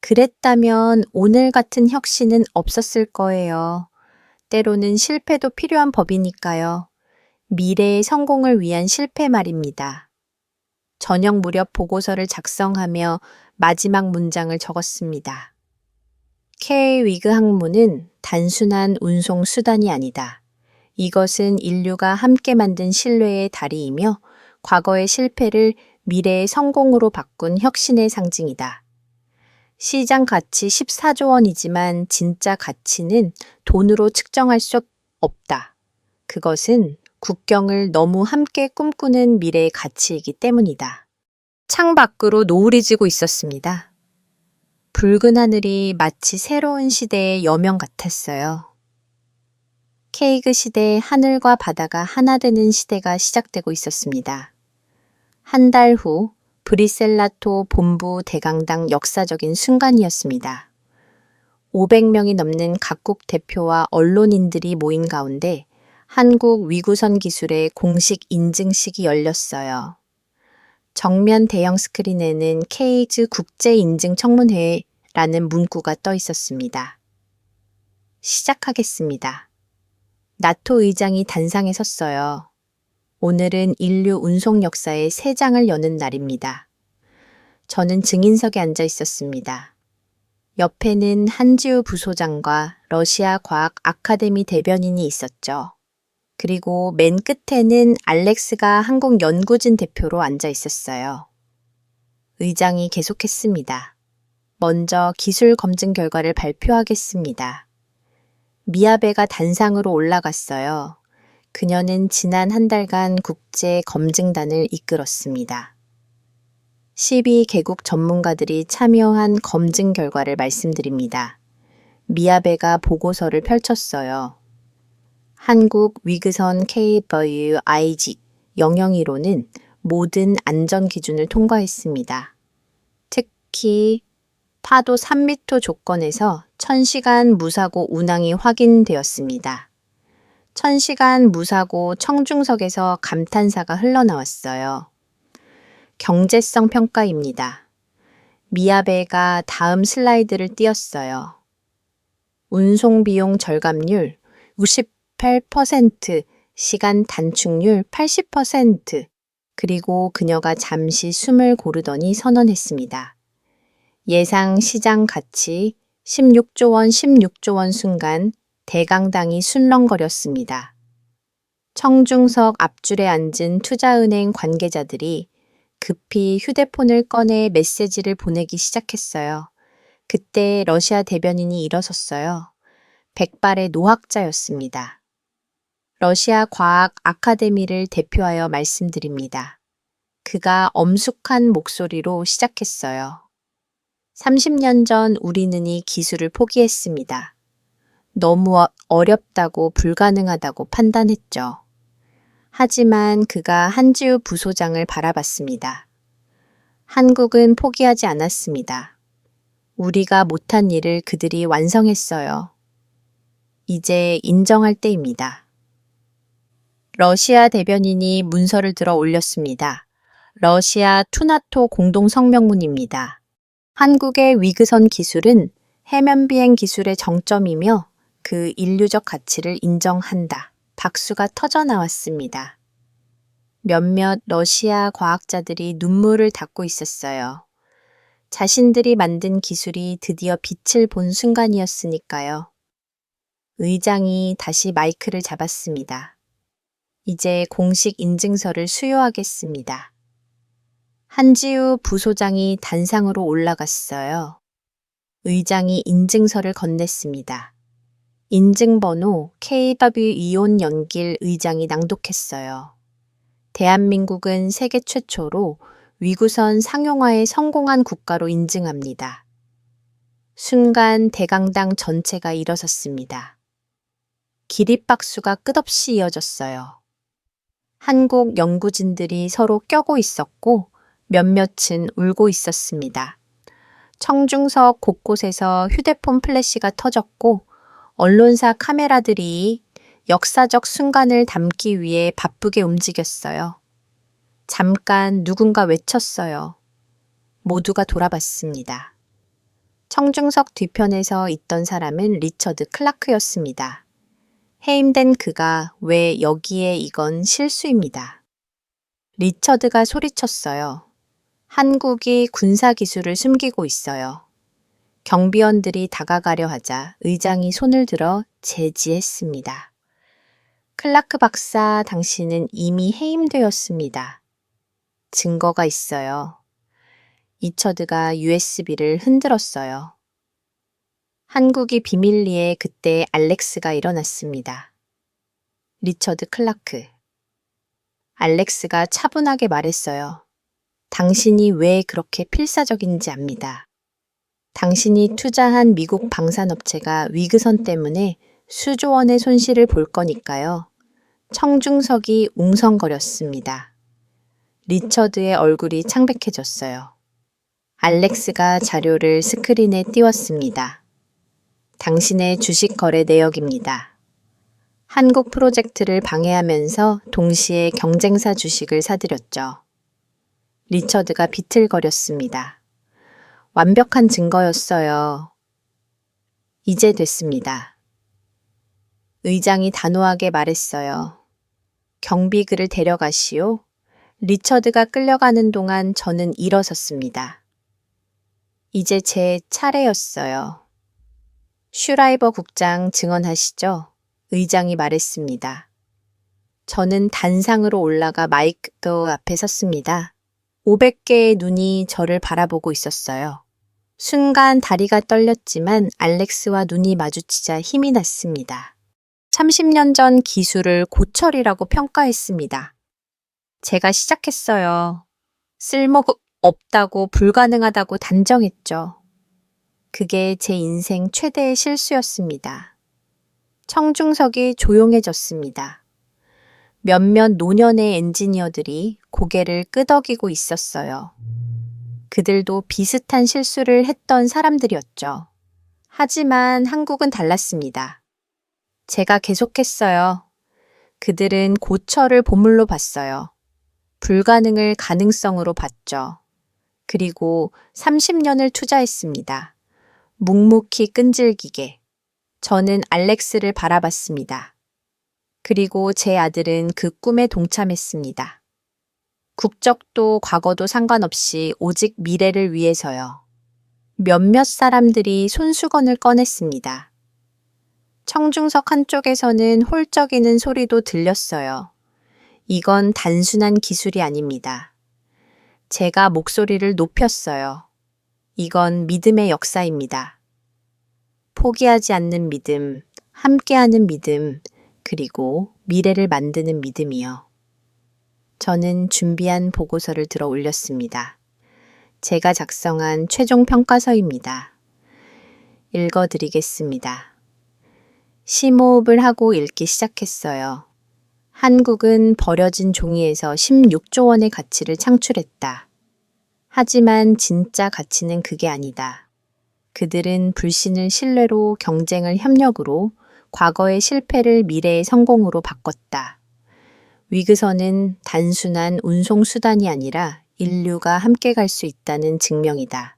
그랬다면 오늘 같은 혁신은 없었을 거예요. 때로는 실패도 필요한 법이니까요. 미래의 성공을 위한 실패 말입니다. 저녁 무렵 보고서를 작성하며 마지막 문장을 적었습니다. K 위그 항모는 단순한 운송 수단이 아니다. 이것은 인류가 함께 만든 신뢰의 다리이며 과거의 실패를 미래의 성공으로 바꾼 혁신의 상징이다. 시장 가치 14조 원이지만 진짜 가치는 돈으로 측정할 수 없다. 그것은 국경을 너무 함께 꿈꾸는 미래의 가치이기 때문이다. 창 밖으로 노을이 지고 있었습니다. 붉은 하늘이 마치 새로운 시대의 여명 같았어요. 케이그 시대 하늘과 바다가 하나 되는 시대가 시작되고 있었습니다. 한 달 후 브리셀라토 본부 대강당 역사적인 순간이었습니다. 500명이 넘는 각국 대표와 언론인들이 모인 가운데 한국 위구선 기술의 공식 인증식이 열렸어요. 정면 대형 스크린에는 케이즈 국제인증청문회라는 문구가 떠 있었습니다. 시작하겠습니다. 나토 의장이 단상에 섰어요. 오늘은 인류 운송 역사의 새 장을 여는 날입니다. 저는 증인석에 앉아 있었습니다. 옆에는 한지우 부소장과 러시아 과학 아카데미 대변인이 있었죠. 그리고 맨 끝에는 알렉스가 한국 연구진 대표로 앉아 있었어요. 의장이 계속했습니다. 먼저 기술 검증 결과를 발표하겠습니다. 미야베가 단상으로 올라갔어요. 그녀는 지난 한 달간 국제 검증단을 이끌었습니다. 12개국 전문가들이 참여한 검증 결과를 말씀드립니다. 미야베가 보고서를 펼쳤어요. 한국 위그선 KW IG 001호는 모든 안전 기준을 통과했습니다. 특히 파도 3m 조건에서 1000시간 무사고 운항이 확인되었습니다. 1000시간 무사고 청중석에서 감탄사가 흘러나왔어요. 경제성 평가입니다. 미야베가 다음 슬라이드를 띄웠어요. 운송 비용 절감률 98%, 시간 단축률 80%, 그리고 그녀가 잠시 숨을 고르더니 선언했습니다. 예상 시장 가치 16조 원, 16조 원 순간 대강당이 술렁거렸습니다. 청중석 앞줄에 앉은 투자은행 관계자들이 급히 휴대폰을 꺼내 메시지를 보내기 시작했어요. 그때 러시아 대변인이 일어섰어요. 백발의 노학자였습니다. 러시아 과학 아카데미를 대표하여 말씀드립니다. 그가 엄숙한 목소리로 시작했어요. 30년 전 우리는 이 기술을 포기했습니다. 너무 어렵다고 불가능하다고 판단했죠. 하지만 그가 한지우 부소장을 바라봤습니다. 한국은 포기하지 않았습니다. 우리가 못한 일을 그들이 완성했어요. 이제 인정할 때입니다. 러시아 대변인이 문서를 들어 올렸습니다. 러시아 투나토 공동성명문입니다. 한국의 위그선 기술은 해면 비행 기술의 정점이며 그 인류적 가치를 인정한다. 박수가 터져 나왔습니다. 몇몇 러시아 과학자들이 눈물을 닦고 있었어요. 자신들이 만든 기술이 드디어 빛을 본 순간이었으니까요. 의장이 다시 마이크를 잡았습니다. 이제 공식 인증서를 수여하겠습니다. 한지우 부소장이 단상으로 올라갔어요. 의장이 인증서를 건넸습니다. 인증번호 KW 연길 의장이 낭독했어요. 대한민국은 세계 최초로 위구선 상용화에 성공한 국가로 인증합니다. 순간 대강당 전체가 일어섰습니다. 기립박수가 끝없이 이어졌어요. 한국 연구진들이 서로 껴고 있었고 몇몇은 울고 있었습니다. 청중석 곳곳에서 휴대폰 플래시가 터졌고 언론사 카메라들이 역사적 순간을 담기 위해 바쁘게 움직였어요. 잠깐 누군가 외쳤어요. 모두가 돌아봤습니다. 청중석 뒤편에서 있던 사람은 리처드 클라크였습니다. 해임된 그가 왜 여기에 이건 실수입니다. 리처드가 소리쳤어요. 한국이 군사기술을 숨기고 있어요. 경비원들이 다가가려 하자 의장이 손을 들어 제지했습니다. 클라크 박사, 당신은 이미 해임되었습니다. 증거가 있어요. 리처드가 USB를 흔들었어요. 한국이 비밀리에 그때 알렉스가 일어났습니다. 리처드 클라크. 알렉스가 차분하게 말했어요. 당신이 왜 그렇게 필사적인지 압니다. 당신이 투자한 미국 방산업체가 위그선 때문에 수조 원의 손실을 볼 거니까요. 청중석이 웅성거렸습니다. 리처드의 얼굴이 창백해졌어요. 알렉스가 자료를 스크린에 띄웠습니다. 당신의 주식 거래 내역입니다. 한국 프로젝트를 방해하면서 동시에 경쟁사 주식을 사들였죠. 리처드가 비틀거렸습니다. 완벽한 증거였어요. 이제 됐습니다. 의장이 단호하게 말했어요. 경비 그를 데려가시오. 리처드가 끌려가는 동안 저는 일어섰습니다. 이제 제 차례였어요. 슈라이버 국장 증언하시죠? 의장이 말했습니다. 저는 단상으로 올라가 마이크 앞에 섰습니다. 500개의 눈이 저를 바라보고 있었어요. 순간 다리가 떨렸지만 알렉스와 눈이 마주치자 힘이 났습니다. 30년 전 기술을 고철이라고 평가했습니다. 제가 시작했어요. 쓸모가 없다고 불가능하다고 단정했죠. 그게 제 인생 최대의 실수였습니다. 청중석이 조용해졌습니다. 몇몇 노년의 엔지니어들이 고개를 끄덕이고 있었어요. 그들도 비슷한 실수를 했던 사람들이었죠. 하지만 한국은 달랐습니다. 제가 계속했어요. 그들은 고철을 보물로 봤어요. 불가능을 가능성으로 봤죠. 그리고 30년을 투자했습니다. 묵묵히 끈질기게. 저는 알렉스를 바라봤습니다. 그리고 제 아들은 그 꿈에 동참했습니다. 국적도 과거도 상관없이 오직 미래를 위해서요. 몇몇 사람들이 손수건을 꺼냈습니다. 청중석 한쪽에서는 홀쩍이는 소리도 들렸어요. 이건 단순한 기술이 아닙니다. 제가 목소리를 높였어요. 이건 믿음의 역사입니다. 포기하지 않는 믿음, 함께하는 믿음, 그리고 미래를 만드는 믿음이요. 저는 준비한 보고서를 들어 올렸습니다. 제가 작성한 최종 평가서입니다. 읽어드리겠습니다. 심호흡을 하고 읽기 시작했어요. 한국은 버려진 종이에서 16조 원의 가치를 창출했다. 하지만 진짜 가치는 그게 아니다. 그들은 불신을 신뢰로, 경쟁을 협력으로, 과거의 실패를 미래의 성공으로 바꿨다. 위그선은 단순한 운송수단이 아니라 인류가 함께 갈 수 있다는 증명이다.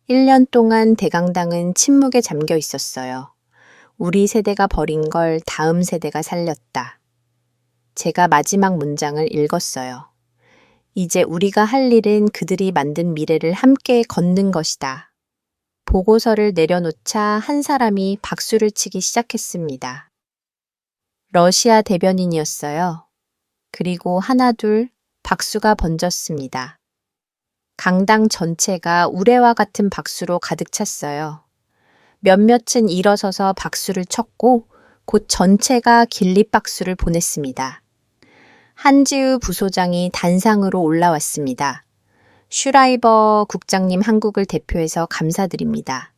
1년 동안 대강당은 침묵에 잠겨 있었어요. 우리 세대가 버린 걸 다음 세대가 살렸다. 제가 마지막 문장을 읽었어요. 이제 우리가 할 일은 그들이 만든 미래를 함께 걷는 것이다. 보고서를 내려놓자 한 사람이 박수를 치기 시작했습니다. 러시아 대변인이었어요. 그리고 하나둘 박수가 번졌습니다. 강당 전체가 우레와 같은 박수로 가득 찼어요. 몇몇은 일어서서 박수를 쳤고 곧 전체가 길립박수를 보냈습니다. 한지우 부소장이 단상으로 올라왔습니다. 슈라이버 국장님 한국을 대표해서 감사드립니다.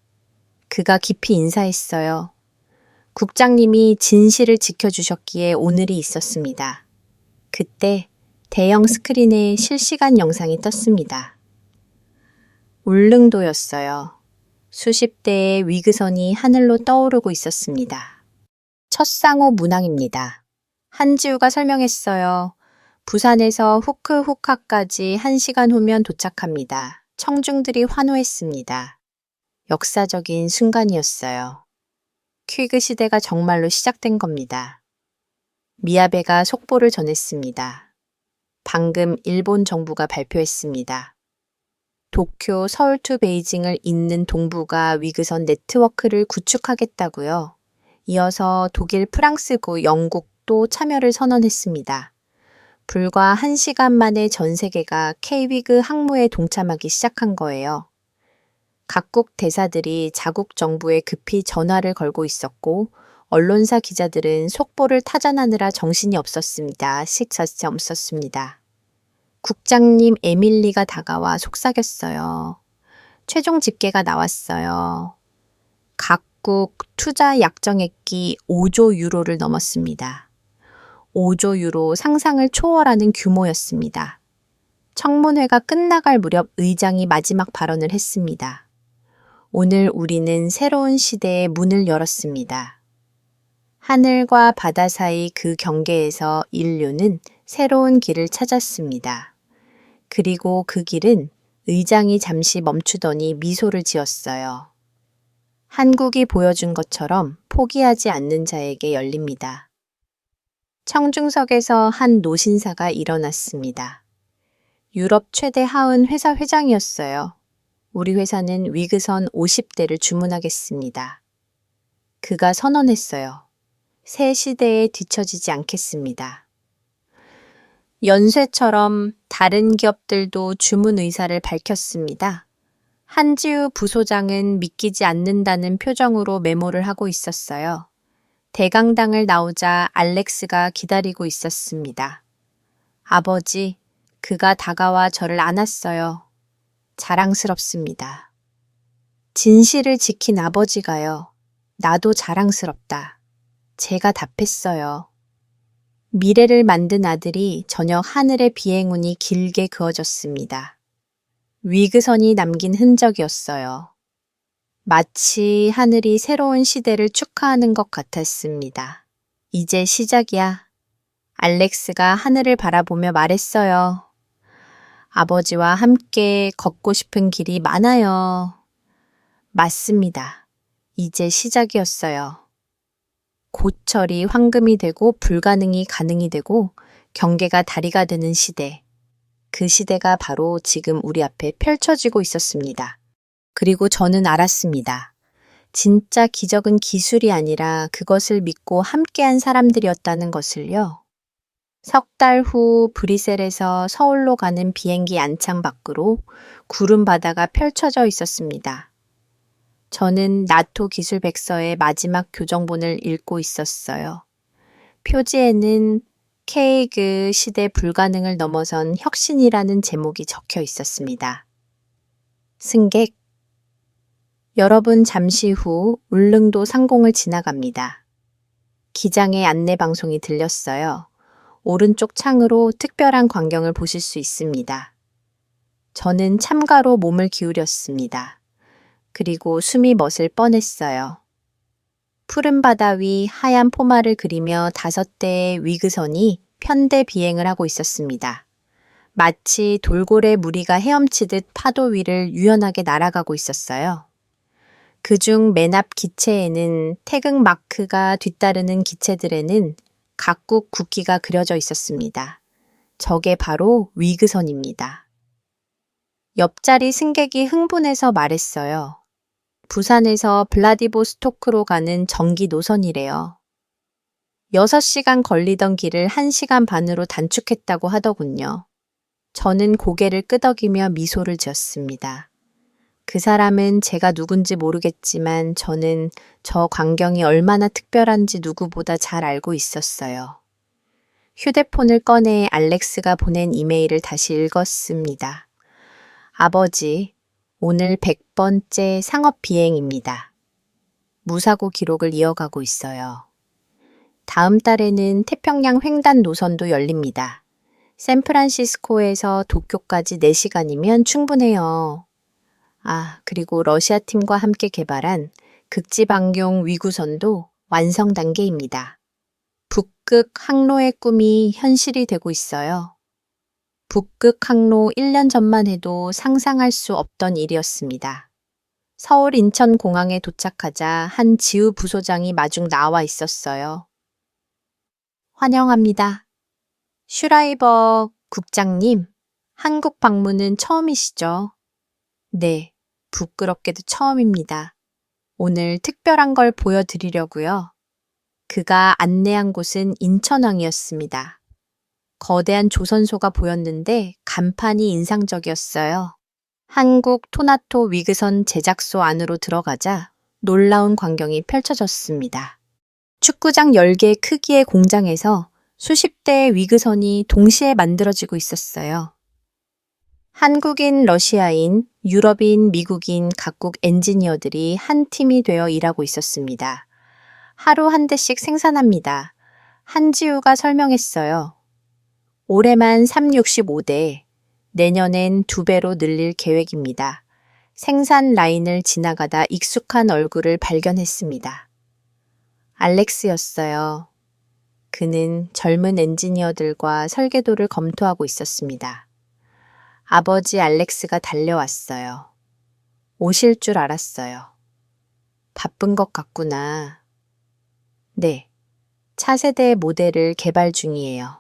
그가 깊이 인사했어요. 국장님이 진실을 지켜주셨기에 오늘이 있었습니다. 그때 대형 스크린에 실시간 영상이 떴습니다. 울릉도였어요. 수십 대의 위그선이 하늘로 떠오르고 있었습니다. 첫 상호 문항입니다. 한지우가 설명했어요. 부산에서 후크후카까지 1시간 후면 도착합니다. 청중들이 환호했습니다. 역사적인 순간이었어요. 퀴그 시대가 정말로 시작된 겁니다. 미야베가 속보를 전했습니다. 방금 일본 정부가 발표했습니다. 도쿄, 서울 투 베이징을 잇는 동부가 위그선 네트워크를 구축하겠다고요. 이어서 독일, 프랑스, 영국도 참여를 선언했습니다. 불과 1시간 만에 전 세계가 K-위그 항모에 동참하기 시작한 거예요. 각국 대사들이 자국 정부에 급히 전화를 걸고 있었고 언론사 기자들은 속보를 타전하느라 정신이 없었습니다. 국장님 에밀리가 다가와 속삭였어요. 최종 집계가 나왔어요. 각국 투자 약정액이 5조 유로를 넘었습니다. 5조 유로 상상을 초월하는 규모였습니다. 청문회가 끝나갈 무렵 의장이 마지막 발언을 했습니다. 오늘 우리는 새로운 시대의 문을 열었습니다. 하늘과 바다 사이 그 경계에서 인류는 새로운 길을 찾았습니다. 그리고 그 길은 의장이 잠시 멈추더니 미소를 지었어요. 한국이 보여준 것처럼 포기하지 않는 자에게 열립니다. 청중석에서 한 노신사가 일어났습니다. 유럽 최대 하은 회사 회장이었어요. 우리 회사는 위그선 50대를 주문하겠습니다. 그가 선언했어요. 새 시대에 뒤처지지 않겠습니다. 연쇄처럼 다른 기업들도 주문 의사를 밝혔습니다. 한지우 부소장은 믿기지 않는다는 표정으로 메모를 하고 있었어요. 대강당을 나오자 알렉스가 기다리고 있었습니다. 아버지, 그가 다가와 저를 안았어요. 자랑스럽습니다. 진실을 지킨 아버지가요. 나도 자랑스럽다. 제가 답했어요. 미래를 만든 아들이 저녁 하늘의 비행운이 길게 그어졌습니다. 위그선이 남긴 흔적이었어요. 마치 하늘이 새로운 시대를 축하하는 것 같았습니다. 이제 시작이야. 알렉스가 하늘을 바라보며 말했어요. 아버지와 함께 걷고 싶은 길이 많아요. 맞습니다. 이제 시작이었어요. 고철이 황금이 되고 불가능이 가능이 되고 경계가 다리가 되는 시대. 그 시대가 바로 지금 우리 앞에 펼쳐지고 있었습니다. 그리고 저는 알았습니다. 진짜 기적은 기술이 아니라 그것을 믿고 함께한 사람들이었다는 것을요. 석 달 후 브뤼셀에서 서울로 가는 비행기 안창 밖으로 구름 바다가 펼쳐져 있었습니다. 저는 나토 기술백서의 마지막 교정본을 읽고 있었어요. 표지에는 케이그 시대 불가능을 넘어선 혁신이라는 제목이 적혀 있었습니다. 승객, 여러분 잠시 후 울릉도 상공을 지나갑니다. 기장의 안내 방송이 들렸어요. 오른쪽 창으로 특별한 광경을 보실 수 있습니다. 저는 참가로 몸을 기울였습니다. 그리고 숨이 멎을 뻔했어요. 푸른 바다 위 하얀 포마를 그리며 5대의 위그선이 편대 비행을 하고 있었습니다. 마치 돌고래 무리가 헤엄치듯 파도 위를 유연하게 날아가고 있었어요. 그중 맨 앞 기체에는 태극 마크가 뒤따르는 기체들에는 각국 국기가 그려져 있었습니다. 저게 바로 위그선입니다. 옆자리 승객이 흥분해서 말했어요. 부산에서 블라디보스토크로 가는 정기 노선이래요. 6시간 걸리던 길을 1시간 반으로 단축했다고 하더군요. 저는 고개를 끄덕이며 미소를 지었습니다. 그 사람은 제가 누군지 모르겠지만 저는 저 광경이 얼마나 특별한지 누구보다 잘 알고 있었어요. 휴대폰을 꺼내 알렉스가 보낸 이메일을 다시 읽었습니다. 아버지, 오늘 100번째 상업 비행입니다. 무사고 기록을 이어가고 있어요. 다음 달에는 태평양 횡단 노선도 열립니다. 샌프란시스코에서 도쿄까지 4시간이면 충분해요. 그리고 러시아 팀과 함께 개발한 극지방용 위구선도 완성 단계입니다. 북극 항로의 꿈이 현실이 되고 있어요. 북극 항로 1년 전만 해도 상상할 수 없던 일이었습니다. 서울 인천 공항에 도착하자 한 지우 부소장이 마중 나와 있었어요. 환영합니다. 슈라이버 국장님, 한국 방문은 처음이시죠? 네, 부끄럽게도 처음입니다. 오늘 특별한 걸 보여드리려고요. 그가 안내한 곳은 인천항이었습니다. 거대한 조선소가 보였는데 간판이 인상적이었어요. 한국 토나토 위그선 제작소 안으로 들어가자 놀라운 광경이 펼쳐졌습니다. 축구장 10개 크기의 공장에서 수십 대의 위그선이 동시에 만들어지고 있었어요. 한국인, 러시아인, 유럽인, 미국인 각국 엔지니어들이 한 팀이 되어 일하고 있었습니다. 하루 한 대씩 생산합니다. 한지우가 설명했어요. 올해만 365대, 내년엔 2배로 늘릴 계획입니다. 생산 라인을 지나가다 익숙한 얼굴을 발견했습니다. 알렉스였어요. 그는 젊은 엔지니어들과 설계도를 검토하고 있었습니다. 아버지 알렉스가 달려왔어요. 오실 줄 알았어요. 바쁜 것 같구나. 네, 차세대 모델을 개발 중이에요.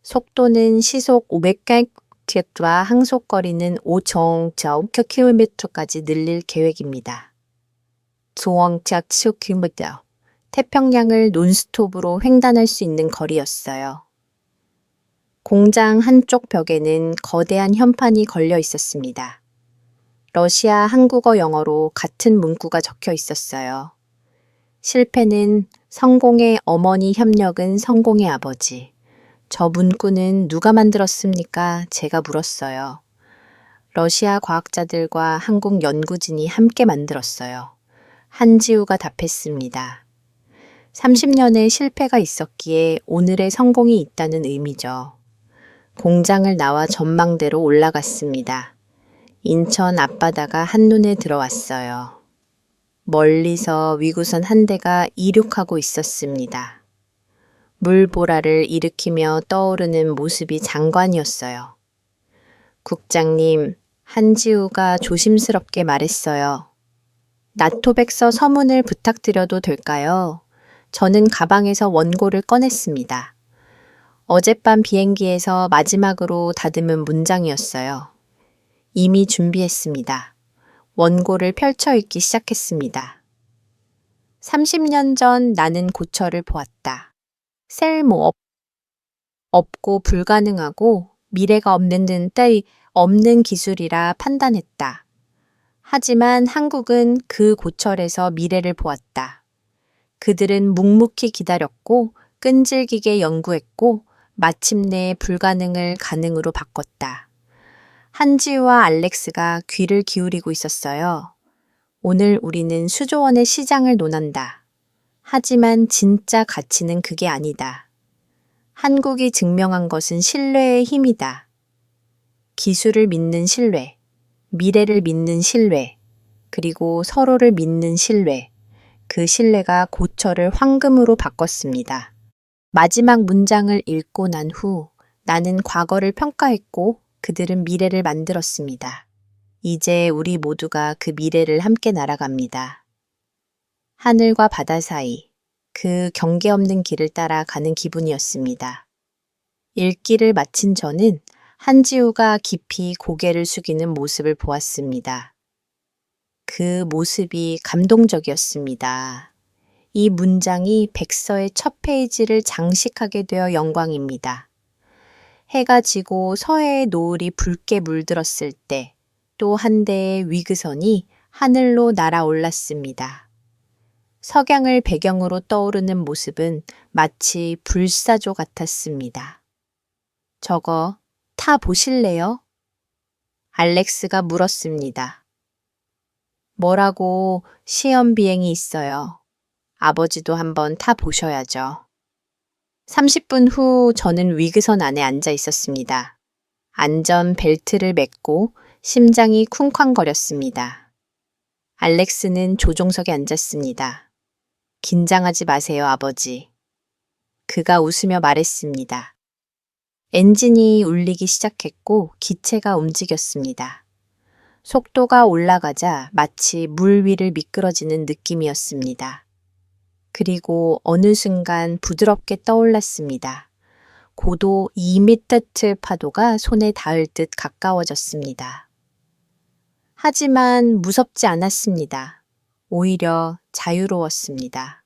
속도는 시속 500km와 항속거리는 5.9km까지 늘릴 계획입니다. 5.9km, 태평양을 논스톱으로 횡단할 수 있는 거리였어요. 공장 한쪽 벽에는 거대한 현판이 걸려 있었습니다. 러시아, 한국어, 영어로 같은 문구가 적혀 있었어요. 실패는 성공의 어머니, 협력은 성공의 아버지. 저 문구는 누가 만들었습니까? 제가 물었어요. 러시아 과학자들과 한국 연구진이 함께 만들었어요. 한지우가 답했습니다. 30년의 실패가 있었기에 오늘의 성공이 있다는 의미죠. 공장을 나와 전망대로 올라갔습니다. 인천 앞바다가 한눈에 들어왔어요. 멀리서 위구선 한 대가 이륙하고 있었습니다. 물보라를 일으키며 떠오르는 모습이 장관이었어요. 국장님, 한지우가 조심스럽게 말했어요. 나토백서 서문을 부탁드려도 될까요? 저는 가방에서 원고를 꺼냈습니다. 어젯밤 비행기에서 마지막으로 다듬은 문장이었어요. 이미 준비했습니다. 원고를 펼쳐 읽기 시작했습니다. 30년 전 나는 고철을 보았다. 셀모 없고 불가능하고 미래가 없는 듯의 없는 기술이라 판단했다. 하지만 한국은 그 고철에서 미래를 보았다. 그들은 묵묵히 기다렸고 끈질기게 연구했고 마침내 불가능을 가능으로 바꿨다. 한지우와 알렉스가 귀를 기울이고 있었어요. 오늘 우리는 수조원의 시장을 논한다. 하지만 진짜 가치는 그게 아니다. 한국이 증명한 것은 신뢰의 힘이다. 기술을 믿는 신뢰, 미래를 믿는 신뢰, 그리고 서로를 믿는 신뢰, 그 신뢰가 고철을 황금으로 바꿨습니다. 마지막 문장을 읽고 난 후 나는 과거를 평가했고 그들은 미래를 만들었습니다. 이제 우리 모두가 그 미래를 함께 날아갑니다. 하늘과 바다 사이, 그 경계 없는 길을 따라 가는 기분이었습니다. 읽기를 마친 저는 한지우가 깊이 고개를 숙이는 모습을 보았습니다. 그 모습이 감동적이었습니다. 이 문장이 백서의 첫 페이지를 장식하게 되어 영광입니다. 해가 지고 서해의 노을이 붉게 물들었을 때 또 한 대의 위그선이 하늘로 날아올랐습니다. 석양을 배경으로 떠오르는 모습은 마치 불사조 같았습니다. 저거 타 보실래요? 알렉스가 물었습니다. 뭐라고? 시험 비행이 있어요. 아버지도 한번 타 보셔야죠. 30분 후 저는 위그선 안에 앉아 있었습니다. 안전 벨트를 맸고 심장이 쿵쾅거렸습니다. 알렉스는 조종석에 앉았습니다. 긴장하지 마세요, 아버지. 그가 웃으며 말했습니다. 엔진이 울리기 시작했고 기체가 움직였습니다. 속도가 올라가자 마치 물 위를 미끄러지는 느낌이었습니다. 그리고 어느 순간 부드럽게 떠올랐습니다. 고도 2m 파도가 손에 닿을 듯 가까워졌습니다. 하지만 무섭지 않았습니다. 오히려 자유로웠습니다.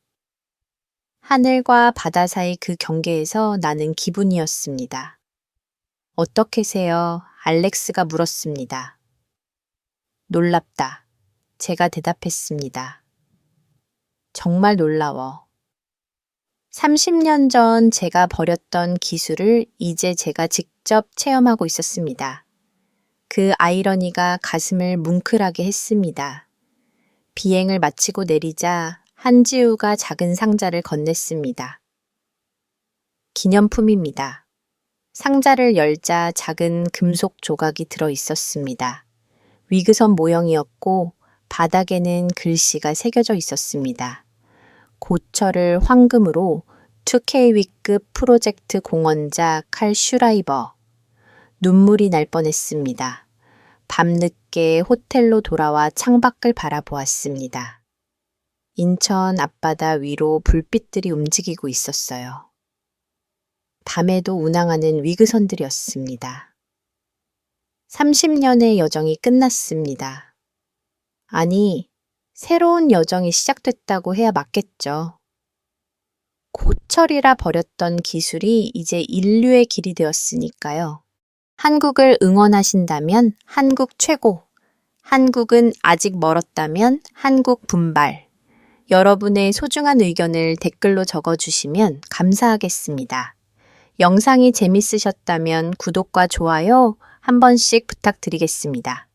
하늘과 바다 사이 그 경계에서 나는 기분이었습니다. 어떻게세요? 알렉스가 물었습니다. 놀랍다. 제가 대답했습니다. 정말 놀라워. 30년 전 제가 버렸던 기술을 이제 제가 직접 체험하고 있었습니다. 그 아이러니가 가슴을 뭉클하게 했습니다. 비행을 마치고 내리자 한지우가 작은 상자를 건넸습니다. 기념품입니다. 상자를 열자 작은 금속 조각이 들어 있었습니다. 위그선 모형이었고 바닥에는 글씨가 새겨져 있었습니다. 고철을 황금으로 2K위급 프로젝트 공헌자 칼 슈라이버. 눈물이 날 뻔했습니다. 밤늦게 호텔로 돌아와 창밖을 바라보았습니다. 인천 앞바다 위로 불빛들이 움직이고 있었어요. 밤에도 운항하는 위그선들이었습니다. 30년의 여정이 끝났습니다. 아니, 새로운 여정이 시작됐다고 해야 맞겠죠. 고철이라 버렸던 기술이 이제 인류의 길이 되었으니까요. 한국을 응원하신다면 한국 최고, 한국은 아직 멀었다면 한국 분발. 여러분의 소중한 의견을 댓글로 적어주시면 감사하겠습니다. 영상이 재밌으셨다면 구독과 좋아요 한 번씩 부탁드리겠습니다.